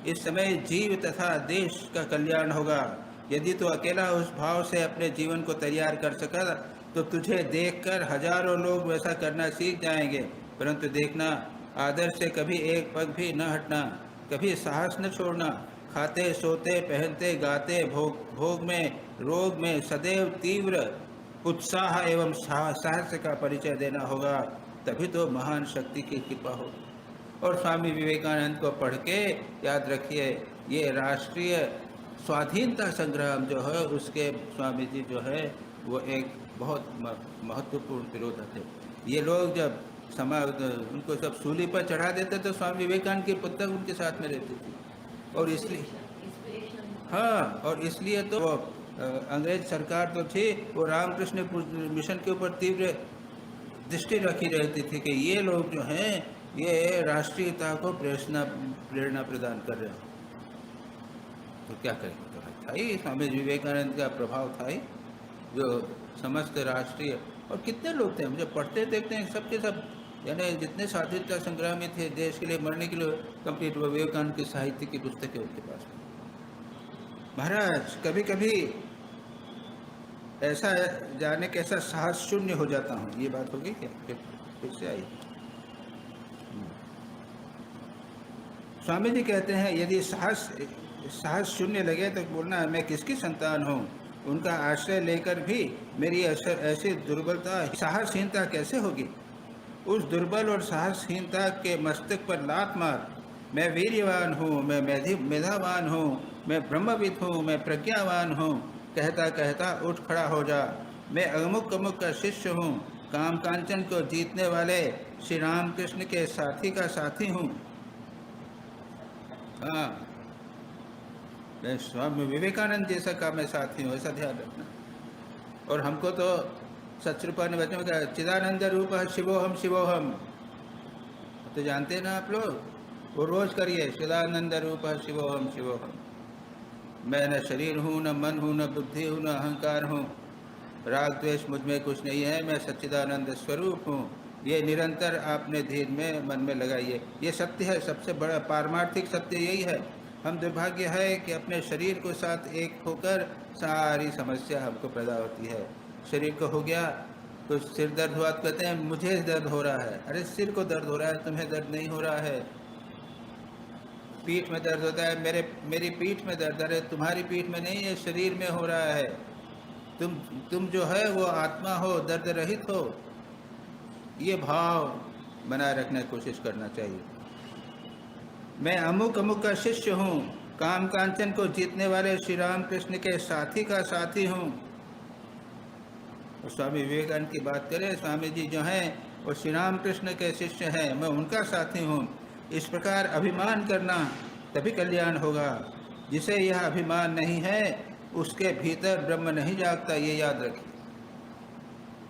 इस समय जीव तथा देश का कल्याण होगा। यदि तू अकेला उस भाव से अपने जीवन को तैयार कर सका तो तुझे देखकर हजारों लोग वैसा करना सीख जाएंगे। परंतु देखना, आदर्श से कभी एक पग भी न हटना, कभी साहस न छोड़ना। खाते सोते पहनते गाते भोग में रोग में सदैव तीव्र उत्साह एवं साहस का परिचय देना होगा, तभी तो महान शक्ति की कृपा हो। और स्वामी विवेकानंद को पढ़ के याद रखिए, ये राष्ट्रीय स्वाधीनता संग्राम जो है उसके स्वामी जी जो है वो एक बहुत महत्वपूर्ण विरोधक है। ये लोग जब उनको सब सूली पर चढ़ा देते तो स्वामी विवेकानंद की पुस्तक उनके साथ में रहती थी। और इसलिए हाँ, और इसलिए तो अंग्रेज सरकार तो थी, वो रामकृष्ण मिशन के ऊपर तीव्र दृष्टि रखी रहती थी कि ये लोग जो हैं ये राष्ट्रीयता को प्रेरणा प्रदान कर रहे हैं। तो क्या करें, तो था ही स्वामी विवेकानंद का प्रभाव था ही, जो समस्त राष्ट्रीय, और कितने लोग थे मुझे पढ़ते देखते हैं सबके सब, यानी जितने स्वाधीनता संग्रामी थे देश के लिए मरने के लिए कंप्लीट, वो विवेकानंद की साहित्य की पुस्तकें उनके पास। महाराज कभी कभी ऐसा जाने कैसा साहस शून्य हो जाता हूँ। ये बात होगी क्या, फिर से आई। स्वामी जी कहते हैं यदि साहस शून्य लगे तो बोलना मैं किसकी संतान हूँ। उनका आश्रय लेकर भी मेरी ऐसी दुर्बलता साहसहीनता कैसे होगी। उस दुर्बल और साहसहीनता के मस्तक पर लात मार, मैं वीर्यवान हूँ, मैं मेधावान हूँ, मैं ब्रह्मविद हूँ, मैं प्रज्ञावान हूँ, कहता कहता उठ खड़ा हो जा। मैं अमुक अमुक का शिष्य हूँ, काम कांचन को जीतने वाले श्री राम कृष्ण के साथी का साथी हूँ। हाँ, मैं स्वामी विवेकानंद जैसा का मैं साथी हूँ, ऐसा ध्यान रखना। और हमको तो सत्स्वरूपा ने बच्चों में कहा चिदानंद रूप शिवोहम शिवोहम, तो जानते हैं ना आप लोग, वो रोज करिए चिदानंद रूप शिवोहम शिवोहम। मैं न शरीर हूँ, न मन हूँ, न बुद्धि हूँ, न अहंकार हूँ, राग द्वेष मुझ में कुछ नहीं है, मैं सच्चिदानंद स्वरूप हूँ। ये निरंतर आपने धीर में मन में लगाइए। ये सत्य है, सबसे बड़ा पारमार्थिक सत्य यही है। हम दुर्भाग्य है कि अपने शरीर को साथ एक होकर सारी समस्या हमको पैदा होती है। शरीर को हो गया तो सिर दर्द हुआ तो कहते हैं मुझे दर्द हो रहा है। अरे सिर को दर्द हो रहा है, तुम्हें दर्द नहीं हो रहा है। पीठ में दर्द होता है, मेरी पीठ में दर्द, अरे तुम्हारी पीठ में नहीं है, शरीर में हो रहा है। तुम जो है वो आत्मा हो, दर्द रहित हो। ये भाव बनाए रखने की कोशिश करना चाहिए। मैं अमुक अमुक का शिष्य हूँ, काम कांचन को जीतने वाले श्री राम कृष्ण के साथी का साथी हूँ। स्वामी विवेकानंद की बात करें, स्वामी जी जो हैं वो श्री राम कृष्ण के शिष्य हैं, मैं उनका साथी हूँ। इस प्रकार अभिमान करना तभी कल्याण होगा। जिसे यह अभिमान नहीं है उसके भीतर ब्रह्म नहीं जागता, ये याद रखिए।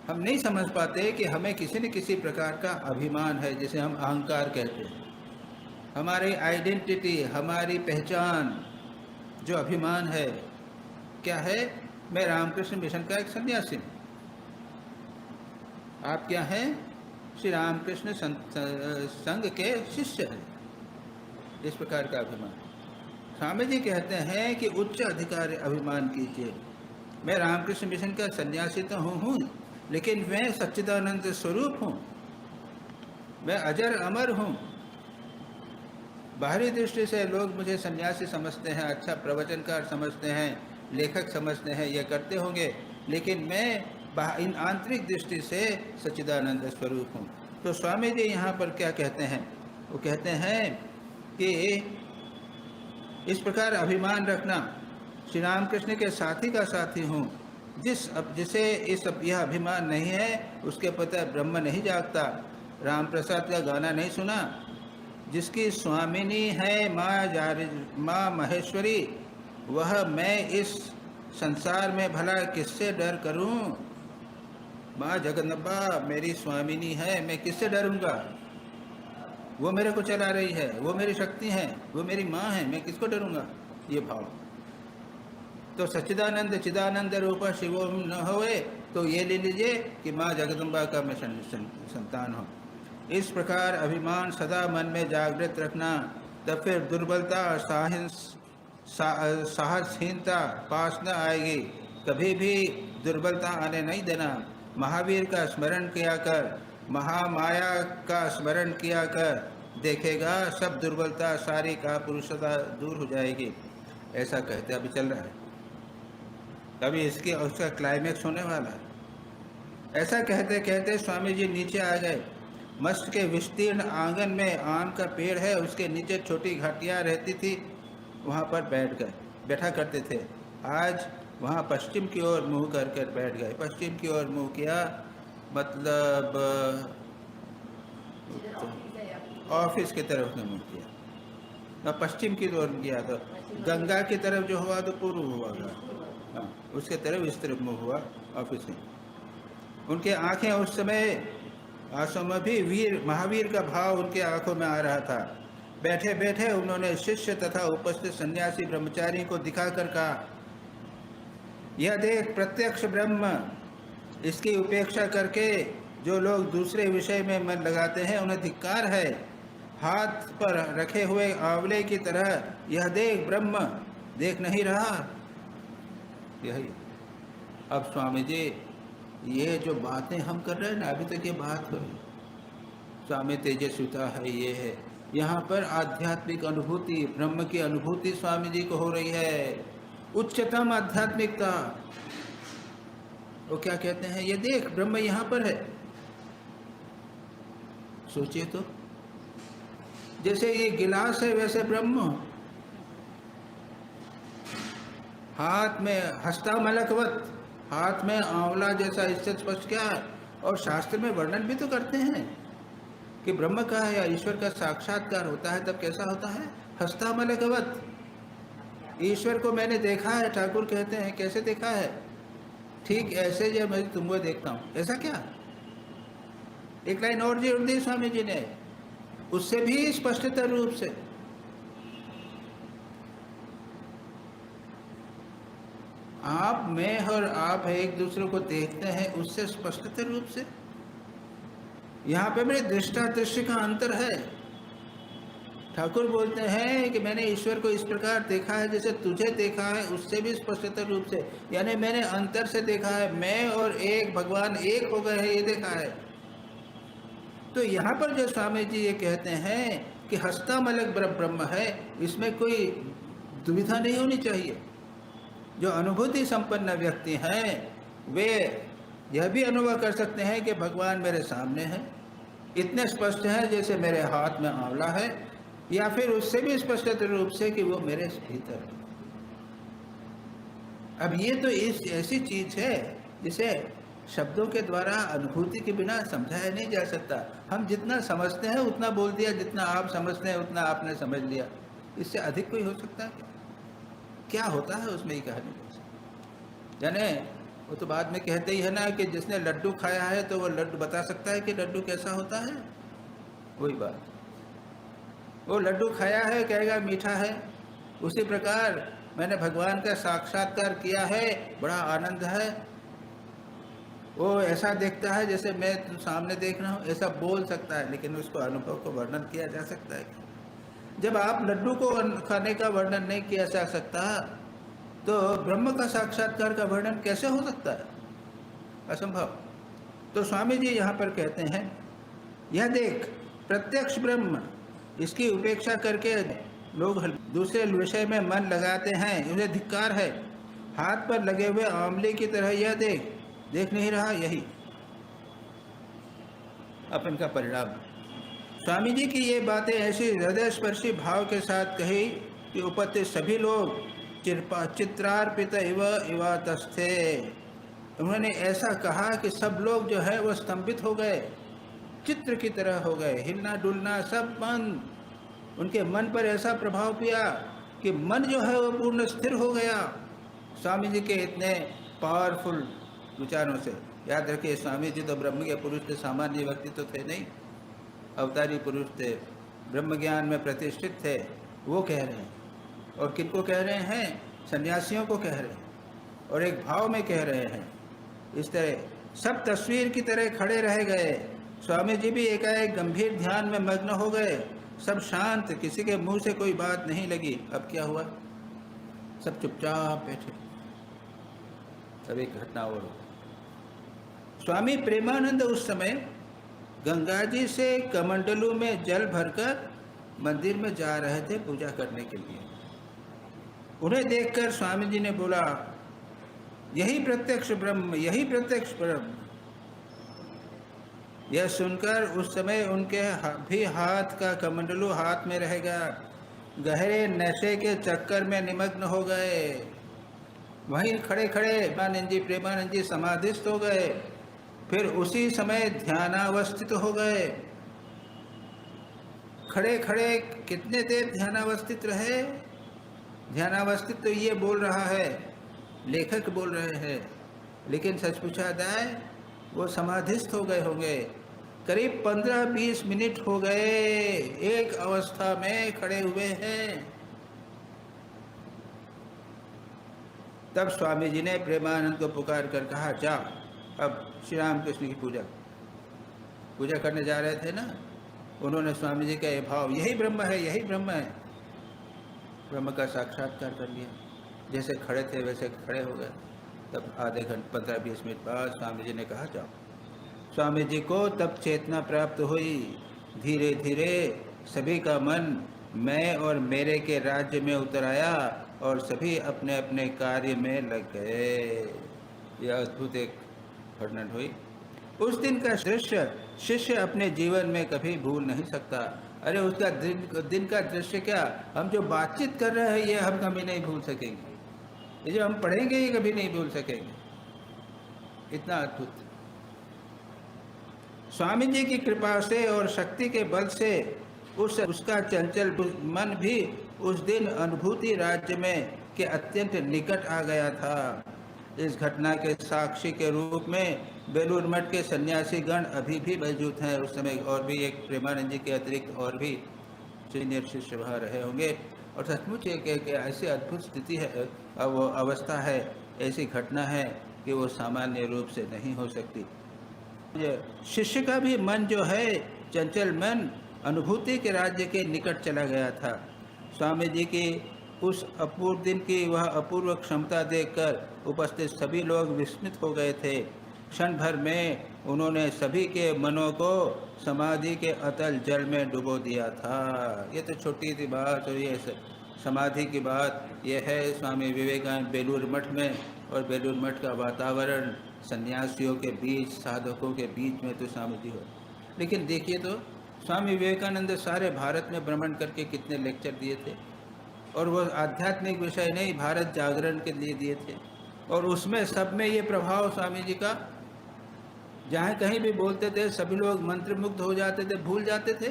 हम नहीं समझ पाते कि हमें किसी न किसी प्रकार का अभिमान है, जिसे हम अहंकार कहते हैं। हमारी आइडेंटिटी, हमारी पहचान जो अभिमान है, क्या है? मैं रामकृष्ण मिशन का एक सन्यासी हूँ। आप क्या हैं? श्री रामकृष्ण संघ के शिष्य हैं। इस प्रकार का अभिमान। स्वामी जी कहते हैं कि उच्च अधिकार अभिमान कीजिए। मैं रामकृष्ण मिशन का सन्यासी तो हूँ, लेकिन मैं सच्चिदानंद स्वरूप हूँ। मैं अजर अमर हूँ। बाहरी दृष्टि से लोग मुझे सन्यासी समझते हैं, अच्छा प्रवचनकार समझते हैं, लेखक समझते हैं, ये करते होंगे, लेकिन मैं इन आंतरिक दृष्टि से सच्चिदानंद स्वरूप हूँ। तो स्वामी जी यहाँ पर क्या कहते हैं? वो कहते हैं कि इस प्रकार अभिमान रखना, श्री रामकृष्ण के साथी का साथी हूँ। जिसे यह अभिमान नहीं है उसके पता ब्रह्म नहीं जागता। राम प्रसाद का गाना नहीं सुना? जिसकी स्वामिनी है माँ महेश्वरी, वह मैं इस संसार में भला किससे डर करूं? माँ जगदम्बा मेरी स्वामिनी है, मैं किससे डरूंगा? वो मेरे को चला रही है, वो मेरी शक्ति है, वो मेरी माँ है, मैं किसको डरूंगा? ये भाव। तो सच्चिदानंद चिदानंद रूप शिवोम न होए तो ये ले लीजिए कि माँ जगदम्बा का मैं संतान हूँ। इस प्रकार अभिमान सदा मन में जागृत रखना, तब फिर दुर्बलता और साहसहीनता पास न आएगी। कभी भी दुर्बलता आने नहीं देना। महावीर का स्मरण किया कर, महामाया का स्मरण किया कर, देखेगा सब दुर्बलता सारी का पुरुषता दूर हो जाएगी। ऐसा कहते अभी चल रहा है, अभी इसकी उसका क्लाइमेक्स होने वाला है। ऐसा कहते कहते स्वामी जी नीचे आ गए। मस्त के विस्तीर्ण आंगन में आम का पेड़ है, उसके नीचे छोटी घाटियाँ रहती थी, वहाँ पर बैठा करते थे। आज वहाँ पश्चिम की ओर मुँह कर बैठ गए। पश्चिम की ओर मुँह किया मतलब ऑफिस की तरफ ने मुँह किया। पश्चिम की ओर किया तो गंगा की तरफ जो हुआ तो पूर्व हुआ, हाँ उसके तरफ इस तरफ मुँह हुआ ऑफिस में। उनके आंखें उस समय आंसू में भी महावीर का भाव उनके आंखों में आ रहा था। बैठे बैठे उन्होंने शिष्य तथा उपस्थित सन्यासी ब्रह्मचारी को दिखाकर कहा, यह देख प्रत्यक्ष ब्रह्म, इसकी उपेक्षा करके जो लोग दूसरे विषय में मन लगाते हैं उन्हें धिक्कार है। हाथ पर रखे हुए आंवले की तरह यह देख ब्रह्म देख नहीं रहा। यही अब स्वामी जी ये जो बातें हम कर रहे हैं ना, अभी तक ये बात हुई स्वामी तेजस्विता है, ये है, यहाँ पर आध्यात्मिक अनुभूति, ब्रह्म की अनुभूति स्वामी जी को हो रही है, उच्चतम आध्यात्मिकता। वो क्या कहते हैं, ये देख ब्रह्म यहाँ पर है। सोचिए तो, जैसे ये गिलास है वैसे ब्रह्म, हाथ में हस्तामलकवत, हाथ में आंवला जैसा, इससे स्पष्ट क्या है। और शास्त्र में वर्णन भी तो करते हैं कि ब्रह्म का या ईश्वर का साक्षात्कार होता है तब कैसा होता है, हस्तामलकवत। ईश्वर को मैंने देखा है, ठाकुर कहते हैं, कैसे देखा है, ठीक ऐसे जब मैं तुमको देखता हूँ। ऐसा क्या, एक लाइन और जोड़ दी स्वामी जी ने, उससे भी स्पष्टतर रूप से। आप, मैं और आप एक दूसरे को देखते हैं उससे स्पष्टतर रूप से। यहाँ पे मेरे दृष्टा दृश्य का अंतर है। ठाकुर बोलते हैं कि मैंने ईश्वर को इस प्रकार देखा है जैसे तुझे देखा है, उससे भी स्पष्टतर रूप से, यानी मैंने अंतर से देखा है, मैं और एक भगवान एक हो गए हैं, ये देखा है। तो यहाँ पर जो स्वामी जी ये कहते हैं कि हस्तामलक ब्रह्म है, इसमें कोई दुविधा नहीं होनी चाहिए। जो अनुभूति संपन्न व्यक्ति हैं वे यह भी अनुभव कर सकते हैं कि भगवान मेरे सामने है, इतने स्पष्ट है जैसे मेरे हाथ में आंवला है, या फिर उससे भी स्पष्ट रूप से कि वो मेरे भीतर है। अब ये तो इस ऐसी चीज है जिसे शब्दों के द्वारा अनुभूति के बिना समझाया नहीं जा सकता। हम जितना समझते हैं उतना बोल दिया, जितना आप समझते हैं उतना आपने समझ लिया, इससे अधिक कोई हो सकता है क्या होता है उसमें ही कहानी। यानी वो तो बाद में कहते ही है ना कि जिसने लड्डू खाया है तो वो लड्डू बता सकता है कि लड्डू कैसा होता है। वही बात, वो लड्डू खाया है कहेगा मीठा है। उसी प्रकार मैंने भगवान का साक्षात्कार किया है, बड़ा आनंद है, वो ऐसा देखता है जैसे मैं सामने देख रहा हूँ, ऐसा बोल सकता है। लेकिन उसको अनुभव को वर्णन किया जा सकता है। जब आप लड्डू को खाने का वर्णन नहीं किया जा सकता तो ब्रह्म का साक्षात्कार का वर्णन कैसे हो सकता है, असंभव। तो स्वामी जी यहाँ पर कहते हैं, यह देख प्रत्यक्ष ब्रह्म, इसकी उपेक्षा करके लोग दूसरे विषय में मन लगाते हैं, उन्हें धिक्कार है। हाथ पर लगे हुए आंवले की तरह यह देख नहीं रहा, यही अपन का परिणाम। स्वामी जी की ये बातें ऐसी हृदय स्पर्शी भाव के साथ कही कि उपस्थित सभी लोग चित्रार्पित इवातस्थे। उन्होंने ऐसा कहा कि सब लोग जो है वो स्तंभित हो गए, चित्र की तरह हो गए, हिलना डुलना सब बंद। उनके मन पर ऐसा प्रभाव किया कि मन जो है वो पूर्ण स्थिर हो गया स्वामी जी के इतने पावरफुल विचारों से। याद रखिए, स्वामी जी तो ब्रह्म के पुरुष थे, सामान्य व्यक्ति तो थे नहीं, अवतारी पुरुष थे, ब्रह्म ज्ञान में प्रतिष्ठित थे। वो कह रहे हैं, और किनको कह रहे हैं? सन्यासियों को कह रहे हैं, और एक भाव में कह रहे हैं। इस तरह सब तस्वीर की तरह खड़े रह गए। स्वामी जी भी एकाएक गंभीर ध्यान में मग्न हो गए। सब शांत, किसी के मुंह से कोई बात नहीं लगी। अब क्या हुआ? सब चुपचाप बैठे। तब एक घटना और हो। स्वामी प्रेमानंद उस समय गंगा जी से कमंडलू में जल भरकर मंदिर में जा रहे थे पूजा करने के लिए। उन्हें देखकर स्वामी जी ने बोला, यही प्रत्यक्ष ब्रह्म, यही प्रत्यक्ष ब्रह्म। यह सुनकर उस समय उनके भी हाथ का कमंडलू हाथ में रह गया। गहरे नशे के चक्कर में निमग्न हो गए। वहीं खड़े खड़े प्रेमानंद जी समाधिस्थ हो गए। फिर उसी समय ध्यानावस्थित हो गए। खड़े खड़े कितने देर ध्यानावस्थित रहे? ध्यानावस्थित तो ये बोल रहा है, लेखक बोल रहे हैं, लेकिन सच पूछा जाए वो समाधिस्थ हो गए होंगे। करीब 15-20 मिनट हो गए, एक अवस्था में खड़े हुए हैं। तब स्वामी जी ने प्रेमानंद को पुकार कर कहा, जा अब श्री राम कृष्ण की पूजा करने जा रहे थे ना। उन्होंने स्वामी जी का ये भाव, यही ब्रह्म है, यही ब्रह्म है, ब्रह्म का साक्षात्कार कर लिया। जैसे खड़े थे वैसे खड़े हो गए। तब आधे घंटे 15-20 मिनट बाद स्वामी जी ने कहा, जाओ। स्वामी जी को तब चेतना प्राप्त हुई। धीरे धीरे सभी का मन मैं और मेरे के राज्य में उतर आया और सभी अपने अपने कार्य में लग गए। यह अद्भुत एक वर्णन हुई। उस दिन का दृश्य शिष्य अपने जीवन में कभी भूल नहीं सकता। अरे उसका दिन का दृश्य क्या, हम जो बातचीत कर रहे हैं ये हम कभी नहीं भूल सकेंगे। ये जो हम पढ़ेंगे ये कभी नहीं भूल सकेंगे। इतना अद्भुत। स्वामी जी की कृपा से और शक्ति के बल से उसका चंचल मन भी उस दिन अनुभूति राज्य में के अत्यंत निकट आ गया था। इस घटना के साक्षी के रूप में बेलूर मठ के सन्यासी गण अभी भी मौजूद हैं। उस समय और भी एक प्रेमानंद जी के अतिरिक्त और भी सीनियर शिष्य वहाँ रहे होंगे। और सचमुच एक ऐसी अद्भुत स्थिति है, वो अवस्था है, ऐसी घटना है कि वो सामान्य रूप से नहीं हो सकती। शिष्य का भी मन जो है, चंचल मन, अनुभूति के राज्य के निकट चला गया था। स्वामी जी की उस अपूर्व दिन की वह अपूर्व क्षमता देखकर उपस्थित सभी लोग विस्मित हो गए थे। क्षण भर में उन्होंने सभी के मनों को समाधि के अतल जल में डुबो दिया था। ये तो छोटी सी बात, और ये समाधि की बात ये है स्वामी विवेकानंद बेलूर मठ में। और बेलूर मठ का वातावरण सन्यासियों के बीच, साधकों के बीच में तो स्वामी जी हो। लेकिन देखिए तो स्वामी विवेकानंद सारे भारत में भ्रमण करके कितने लेक्चर दिए थे, और वो आध्यात्मिक विषय नहीं, भारत जागरण के लिए दिए थे। और उसमें सब में ये प्रभाव स्वामी जी का, जहाँ कहीं भी बोलते थे सभी लोग मंत्रमुग्ध हो जाते थे, भूल जाते थे।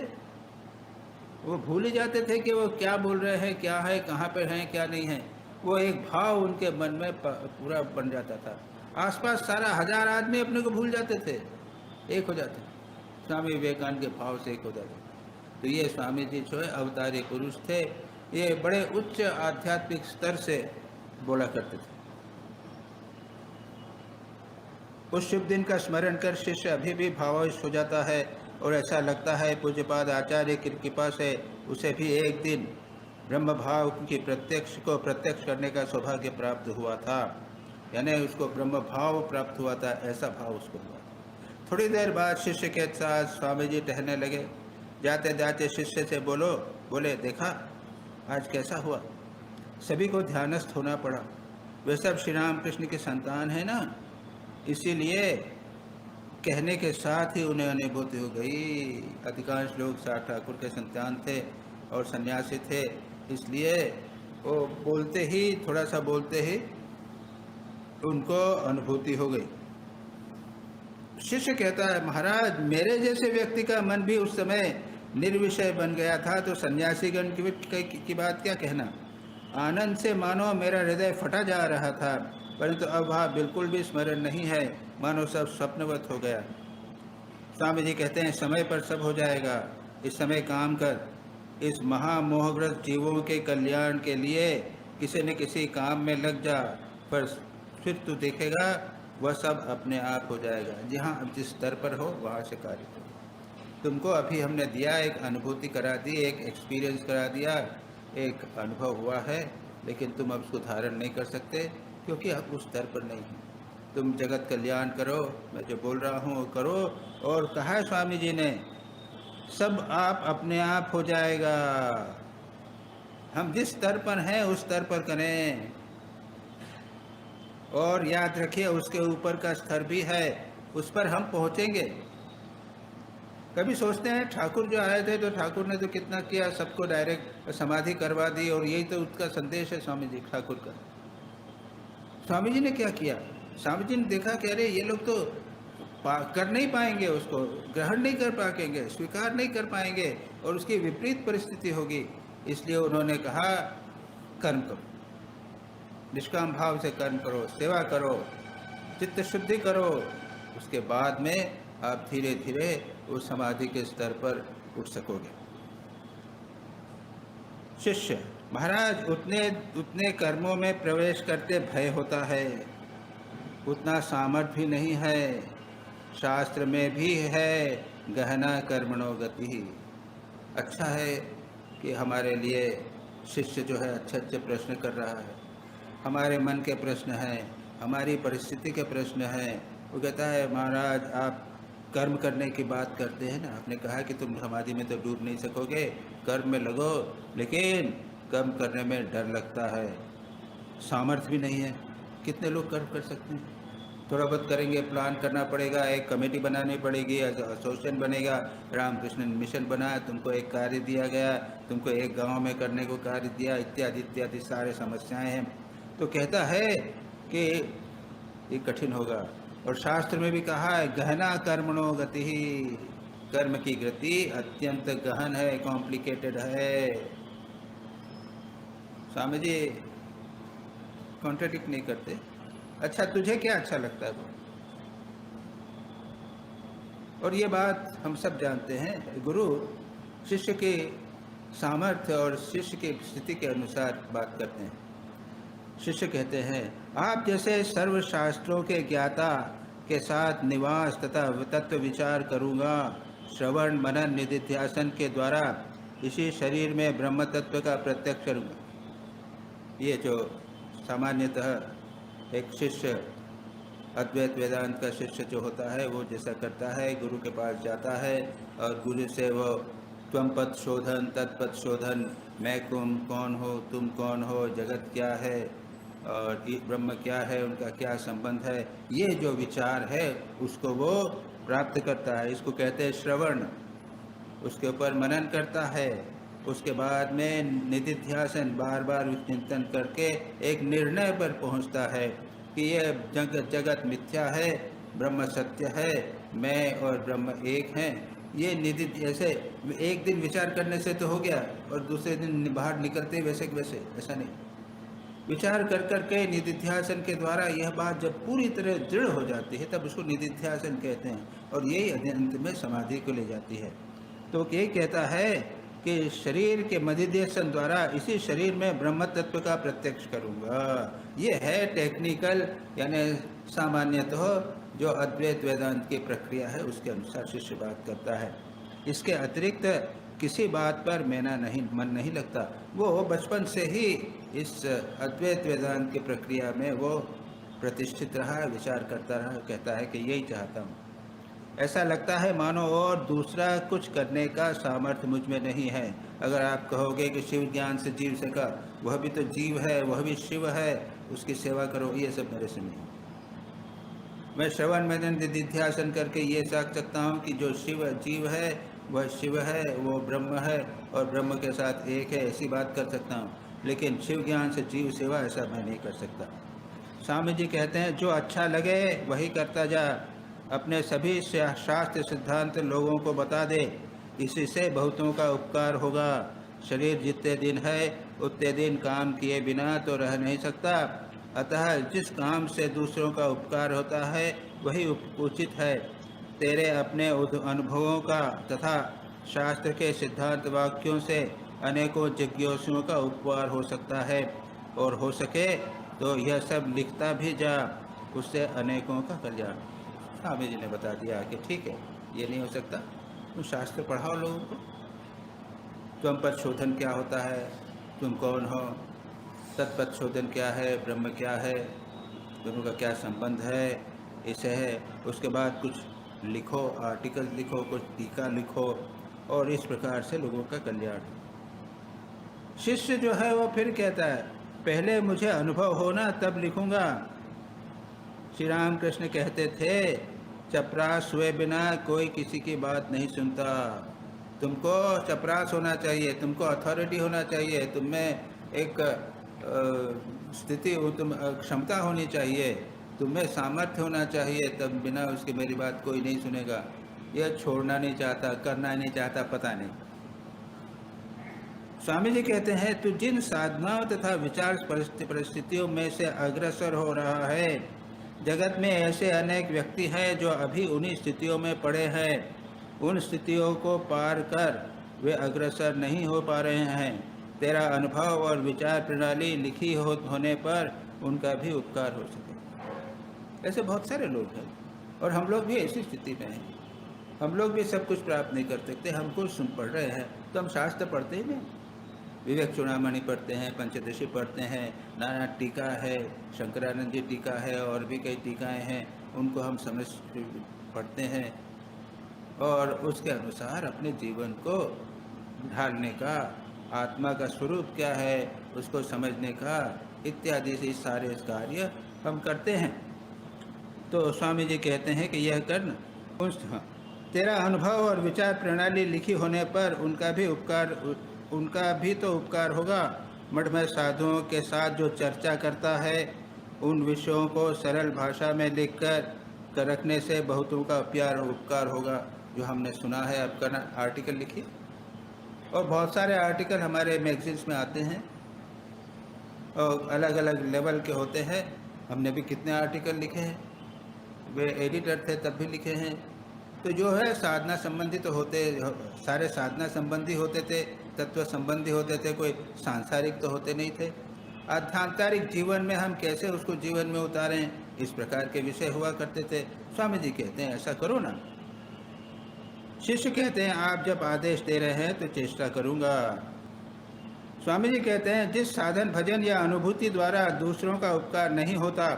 वो भूल ही जाते थे कि वो क्या बोल रहे हैं, क्या है, कहाँ पर हैं, क्या नहीं है। वो एक भाव उनके मन में पूरा बन जाता था। आसपास सारा 1000 आदमी अपने को भूल जाते थे, एक हो जाते, स्वामी विवेकानंद के भाव से एक हो जाते। तो ये स्वामी जी जो है अवतारी पुरुष थे। ये बड़े उच्च आध्यात्मिक स्तर से बोला करते थे। उस शुभ दिन का स्मरण कर शिष्य अभी भी भावाविष्ट हो जाता है, और ऐसा लगता है पूज्यपाद आचार्य की कृपा से उसे भी एक दिन ब्रह्म भाव की प्रत्यक्ष करने का सौभाग्य प्राप्त हुआ था। यानी उसको ब्रह्म भाव प्राप्त हुआ था, ऐसा भाव उसको हुआ। थोड़ी देर बाद शिष्य के साथ स्वामी जी टहलने लगे। जाते जाते शिष्य से बोले, देखा आज कैसा हुआ? सभी को ध्यानस्थ होना पड़ा। वे सब श्री राम कृष्ण के संतान हैं ना, इसीलिए कहने के साथ ही उन्हें अनुभूति हो गई। अधिकांश लोग साठ ठाकुर के संतान थे और सन्यासी थे, इसलिए वो बोलते ही, थोड़ा सा बोलते ही उनको अनुभूति हो गई। शिष्य कहता है, महाराज मेरे जैसे व्यक्ति का मन भी उस समय निर्विषय बन गया था तो सन्यासीगण की बात क्या कहना। आनंद से मानो मेरा हृदय फटा जा रहा था, परंतु अब वह बिल्कुल भी स्मरण नहीं है, मानो सब स्वप्नवत हो गया। स्वामी जी कहते हैं समय पर सब हो जाएगा, इस समय काम कर। इस महामोहग्रस्त जीवों के कल्याण के लिए किसी न किसी काम में लग जा, पर फिर तू देखेगा वह सब अपने आप हो जाएगा। जहाँ जिस स्तर पर हो वहाँ से कार्य करो। तुमको अभी हमने दिया, एक अनुभूति करा दी, एक एक्सपीरियंस करा दिया, एक अनुभव हुआ है, लेकिन तुम अब उसको धारण नहीं कर सकते क्योंकि अब उस स्तर पर नहीं है। तुम जगत कल्याण करो, मैं जो बोल रहा हूँ वो करो। और कहा है स्वामी जी ने, सब आप अपने आप हो जाएगा। हम जिस स्तर पर हैं उस स्तर पर करें, और याद रखिए उसके ऊपर का स्तर भी है, उस पर हम पहुँचेंगे। कभी सोचते हैं ठाकुर जो आए थे तो ठाकुर ने तो कितना किया, सबको डायरेक्ट समाधि करवा दी, और यही तो उसका संदेश है स्वामी जी ठाकुर का। स्वामी जी ने क्या किया? स्वामी जी ने देखा कि अरे ये लोग तो कर नहीं पाएंगे, उसको ग्रहण नहीं कर पाएंगे, स्वीकार नहीं कर पाएंगे, और उसकी विपरीत परिस्थिति होगी। इसलिए उन्होंने कहा कर्म करो, निष्काम भाव से कर्म करो, सेवा करो, चित्त शुद्धि करो। उसके बाद में आप धीरे धीरे उस समाधि के स्तर पर उठ सकोगे। शिष्य, महाराज उतने उतने कर्मों में प्रवेश करते भय होता है, उतना सामर्थ्य भी नहीं है। शास्त्र में भी है गहना कर्मणो गति। अच्छा है कि हमारे लिए शिष्य जो है अच्छे अच्छे प्रश्न कर रहा है, हमारे मन के प्रश्न हैं, हमारी परिस्थिति के प्रश्न हैं। वो कहता है महाराज आप कर्म करने की बात करते हैं ना, आपने कहा कि तुम समाधि में तो डूब नहीं सकोगे, कर्म में लगो, लेकिन कर्म करने में डर लगता है, सामर्थ्य भी नहीं है। कितने लोग कर्म कर सकते हैं? थोड़ा बहुत करेंगे, प्लान करना पड़ेगा, एक कमेटी बनानी पड़ेगी, एसोसिएशन बनेगा, रामकृष्ण मिशन बना, तुमको एक कार्य दिया गया, तुमको एक गांव में करने को कार्य दिया, इत्यादि इत्यादि सारे समस्याएं हैं। तो कहता है कि ये कठिन होगा। और शास्त्र में भी कहा है गहना कर्मणो गति ही, कर्म की गति अत्यंत गहन है, कॉम्प्लिकेटेड है। स्वामी जी कॉन्ट्रडिक्ट नहीं करते। अच्छा तुझे क्या अच्छा लगता है वो? और ये बात हम सब जानते हैं, गुरु शिष्य के सामर्थ्य और शिष्य की स्थिति के अनुसार बात करते हैं। शिष्य कहते हैं आप जैसे सर्व शास्त्रों के ज्ञाता के साथ निवास तथा तत्व विचार करूँगा, श्रवण मनन निधिध्यासन के द्वारा इसी शरीर में ब्रह्म तत्व का प्रत्यक्ष करूँगा। ये जो सामान्यतः एक शिष्य, अद्वैत वेदांत का शिष्य जो होता है वो जैसा करता है, गुरु के पास जाता है और गुरु से वो त्वम शोधन तत्पद शोधन, मैं कौन हो, तुम कौन हो, जगत क्या है और ब्रह्म क्या है, उनका क्या संबंध है, ये जो विचार है उसको वो प्राप्त करता है। इसको कहते हैं श्रवण। उसके ऊपर मनन करता है, उसके बाद में निधिध्यासन, बार बार चिंतन करके एक निर्णय पर पहुंचता है कि यह जगत मिथ्या है, ब्रह्म सत्य है, मैं और ब्रह्म एक हैं। ये निधि ऐसे एक दिन विचार करने से तो हो गया और दूसरे दिन बाहर निकलते वैसे वैसे, ऐसा नहीं। विचार कर करके निधिध्यासन के द्वारा यह बात जब पूरी तरह दृढ़ हो जाती है तब उसको निधिध्यासन कहते हैं, और यही अंत में समाधि को ले जाती है। तो यही कहता है कि शरीर के मधिध्यासन द्वारा इसी शरीर में ब्रह्म तत्व का प्रत्यक्ष करूँगा। ये है टेक्निकल, यानी सामान्यतः जो अद्वैत वेदांत की प्रक्रिया है उसके अनुसार शिष्य बात करता है। इसके अतिरिक्त किसी बात पर मेरा मन नहीं लगता। वो बचपन से ही इस अद्वैत वेदांत की प्रक्रिया में वो प्रतिष्ठित रहा, विचार करता रहा, कहता है कि यही चाहता हूँ। ऐसा लगता है मानो और दूसरा कुछ करने का सामर्थ्य मुझ में नहीं है। अगर आप कहोगे कि शिव ज्ञान से जीव सका, वह भी तो जीव है, वह भी शिव है, उसकी सेवा करो, ये सब मेरे से नहीं। मैं श्रवण मनन निधिध्यासन करके ये साख सकता हूँ कि जो शिव जीव है वह शिव है, वो ब्रह्म है और ब्रह्म के साथ एक है, ऐसी बात कर सकता हूँ, लेकिन शिव ज्ञान से जीव सेवा ऐसा मैं नहीं कर सकता। स्वामी जी कहते हैं जो अच्छा लगे वही करता जा, अपने सभी शास्त्र सिद्धांत लोगों को बता दे, इसी से बहुतों का उपकार होगा। शरीर जितने दिन है उतने दिन काम किए बिना तो रह नहीं सकता, अतः जिस काम से दूसरों का उपकार होता है वही उचित है। तेरे अपने अनुभवों का तथा शास्त्र के सिद्धांत वाक्यों से अनेकों जिज्ञासुओं का उपकार हो सकता है, और हो सके तो यह सब लिखता भी जा, उससे अनेकों का कल्याण। स्वामी जी ने बता दिया कि ठीक है, ये नहीं हो सकता, तुम शास्त्र पढ़ाओ लोगों को, तुम पर शोधन क्या होता है, तुम कौन हो, तत्पथ शोधन क्या है, ब्रह्म क्या है, दोनों का क्या संबंध है, इसे है। उसके बाद कुछ लिखो, आर्टिकल लिखो, कुछ टीका लिखो, और इस प्रकार से लोगों का कल्याण। शिष्य जो है वो फिर कहता है, पहले मुझे अनुभव होना तब लिखूंगा। श्री राम कृष्ण कहते थे, चपरास हुए बिना कोई किसी की बात नहीं सुनता। तुमको चपरास होना चाहिए, तुमको अथॉरिटी होना चाहिए, तुम में एक स्थिति, तुम क्षमता होनी चाहिए, तुम में सामर्थ्य होना चाहिए, तब बिना उसके मेरी बात कोई नहीं सुनेगा। यह छोड़ना नहीं चाहता, करना नहीं चाहता, पता नहीं। स्वामी जी कहते हैं, तू जिन साधनाओं तथा विचार परिस्थितियों में से अग्रसर हो रहा है, जगत में ऐसे अनेक व्यक्ति हैं जो अभी उन्हीं स्थितियों में पड़े हैं। उन स्थितियों को पार कर वे अग्रसर नहीं हो पा रहे हैं। तेरा अनुभव और विचार प्रणाली लिखी होने पर उनका भी उपकार हो सके। ऐसे बहुत सारे लोग हैं, और हम लोग भी ऐसी स्थिति में हैं। हम लोग भी सब कुछ प्राप्त नहीं कर सकते। हम कुछ सुन पढ़ रहे हैं तो हम शास्त्र पढ़ते ही नहीं, विवेक चूड़ामणि पढ़ते हैं, पंचदशी पढ़ते हैं, नाना टीका है, शंकरानंद जी टीका है, और भी कई टीकाएँ हैं, उनको हम समझ पढ़ते हैं, और उसके अनुसार अपने जीवन को ढालने का, आत्मा का स्वरूप क्या है उसको समझने का, इत्यादि से सारे कार्य हम करते हैं। तो स्वामी जी कहते हैं कि यह करना, तेरा अनुभव और विचार प्रणाली लिखी होने पर उनका भी तो उपकार होगा। मठ में साधुओं के साथ जो चर्चा करता है, उन विषयों को सरल भाषा में लिखकर रखने से बहुतों का उपकार होगा। जो हमने सुना है, अब करना, आर्टिकल लिखिए, और बहुत सारे आर्टिकल हमारे मैगजीन्स में आते हैं, और अलग अलग लेवल के होते हैं। हमने भी कितने आर्टिकल लिखे हैं, वे एडिटर थे तब भी लिखे हैं। तो जो है साधना संबंधी तो होते, सारे साधना संबंधी होते थे, तत्व संबंधी होते थे, कोई सांसारिक तो होते नहीं थे। आध्यात्मिक जीवन में हम कैसे उसको जीवन में उतारें, इस प्रकार के विषय हुआ करते थे। स्वामी जी कहते हैं ऐसा करो ना। शिष्य कहते हैं, आप जब आदेश दे रहे हैं तो चेष्टा करूंगा। स्वामी जी कहते हैं, जिस साधन भजन या अनुभूति द्वारा दूसरों का उपकार नहीं होता,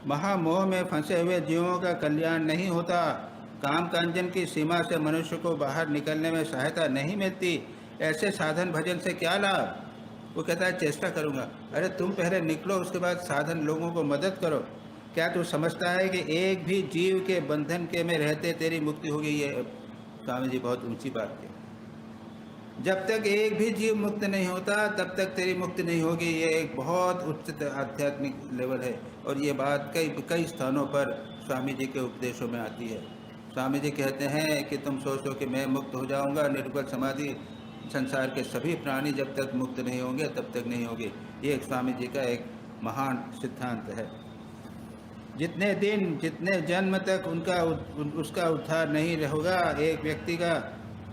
महामोह में फंसे हुए जीवों का कल्याण नहीं होता, काम कांचन की सीमा से मनुष्य को बाहर निकलने में सहायता नहीं मिलती, ऐसे साधन भजन से क्या लाभ? वो कहता है चेष्टा करूंगा। अरे तुम पहले निकलो, उसके बाद साधन लोगों को मदद करो। क्या तू समझता है कि एक भी जीव के बंधन के में रहते तेरी मुक्ति होगी? ये स्वामी जी बहुत ऊंची बात है। जब तक एक भी जीव मुक्त नहीं होता तब तक तेरी मुक्ति नहीं होगी। ये एक बहुत उच्च आध्यात्मिक लेवल है, और ये बात कई स्थानों पर स्वामी जी के उपदेशों में आती है। स्वामी जी कहते हैं कि तुम सोचो कि मैं मुक्त हो जाऊंगा, निर्बल समाधि, संसार के सभी प्राणी जब तक मुक्त नहीं होंगे तब तक नहीं होंगे। ये एक स्वामी जी का एक महान सिद्धांत है। जितने दिन, जितने जन्म तक उसका उद्धार नहीं होगा एक व्यक्ति का,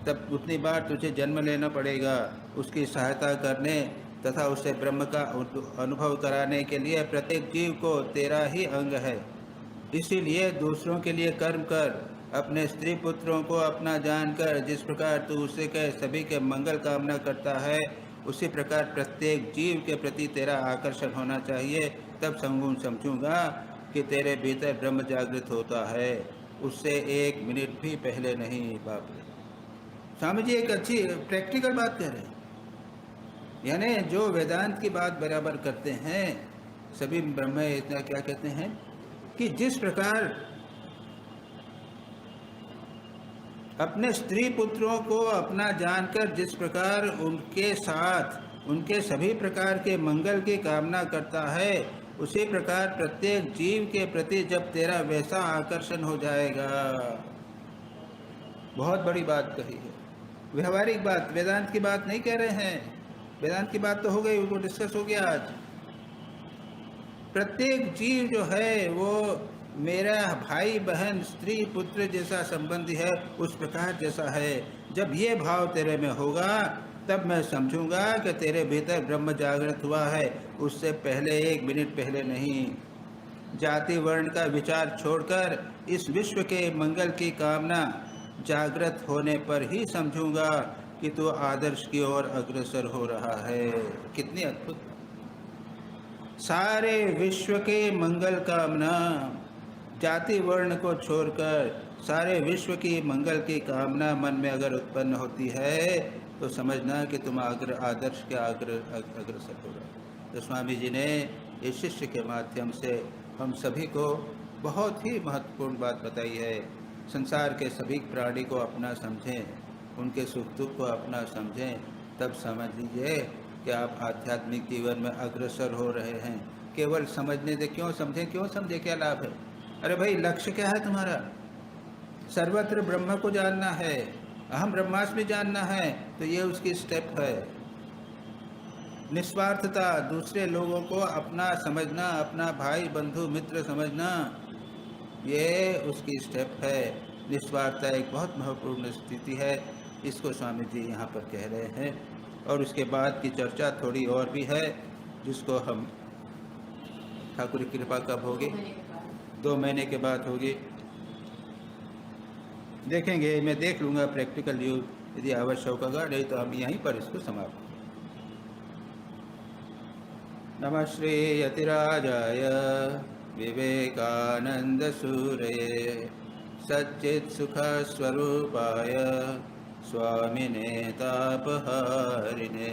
तब उतनी बार तुझे जन्म लेना पड़ेगा। उसकी सहायता करने तथा उसे ब्रह्म का अनुभव कराने के लिए प्रत्येक जीव को तेरा ही अंग है। इसीलिए दूसरों के लिए कर्म कर, अपने स्त्री पुत्रों को अपना जानकर जिस प्रकार तू उसे के सभी के मंगल कामना करता है, उसी प्रकार प्रत्येक जीव के प्रति तेरा आकर्षण होना चाहिए। तब समझूंगा कि तेरे भीतर ब्रह्म जागृत होता है, उससे एक मिनट भी पहले नहीं। बाप रे, स्वामी जी एक अच्छी प्रैक्टिकल बात कह रहे हैं। यानी जो वेदांत की बात बराबर करते हैं, सभी ब्रह्म इतना क्या कहते हैं कि जिस प्रकार अपने स्त्री पुत्रों को अपना जानकर जिस प्रकार उनके साथ उनके सभी प्रकार के मंगल की कामना करता है, उसी प्रकार प्रत्येक जीव के प्रति जब तेरा वैसा आकर्षण हो जाएगा। बहुत बड़ी बात कही है। व्यवहारिक बात, वेदांत की बात नहीं कह रहे हैं। वेदांत की बात तो हो गई, वो डिस्कस हो गया आज। प्रत्येक जीव जो है वो मेरा भाई बहन स्त्री पुत्र जैसा संबंधी है, उस प्रकार जैसा है। जब ये भाव तेरे में होगा तब मैं समझूंगा कि तेरे भीतर ब्रह्म जागृत हुआ है, उससे पहले 1 मिनट पहले नहीं। जाति वर्ण का विचार छोड़कर इस विश्व के मंगल की कामना जागृत होने पर ही समझूंगा कि तू आदर्श की ओर अग्रसर हो रहा है। कितनी अद्भुत! सारे विश्व के मंगल कामना, जाति वर्ण को छोड़कर सारे विश्व की मंगल की कामना मन में अगर उत्पन्न होती है तो समझना कि तुम आदर्श के अग्रसर हो रहे हो। तो स्वामी जी ने इस शिष्य के माध्यम से हम सभी को बहुत ही महत्वपूर्ण बात बताई है। संसार के सभी प्राणी को अपना समझें, उनके सुख दुख को अपना समझें, तब समझ लीजिए कि आप आध्यात्मिक जीवन में अग्रसर हो रहे हैं। केवल समझने से क्यों समझें, क्यों समझे, क्या लाभ है? अरे भाई, लक्ष्य क्या है तुम्हारा? सर्वत्र ब्रह्म को जानना है, अहम ब्रह्मास्मि जानना है, तो ये उसकी स्टेप है। निस्वार्थता, दूसरे लोगों को अपना समझना, अपना भाई बंधु मित्र समझना, ये उसकी स्टेप है। निस्वार्थता एक बहुत महत्वपूर्ण स्थिति है, इसको स्वामी जी यहाँ पर कह रहे हैं। और उसके बाद की चर्चा थोड़ी और भी है, जिसको हम ठाकुर की कृपा कब होगी? 2 महीने के बाद होगी, देखेंगे। मैं देख लूँगा प्रैक्टिकल यूज यदि आवश्यक होगा, नहीं तो हम यहीं पर इसको समाप्त। नमः श्री यतिराजाय विवेकानंद सूरये सच्चित् सुख स्वरूपाय स्वामिने तापहारिणे।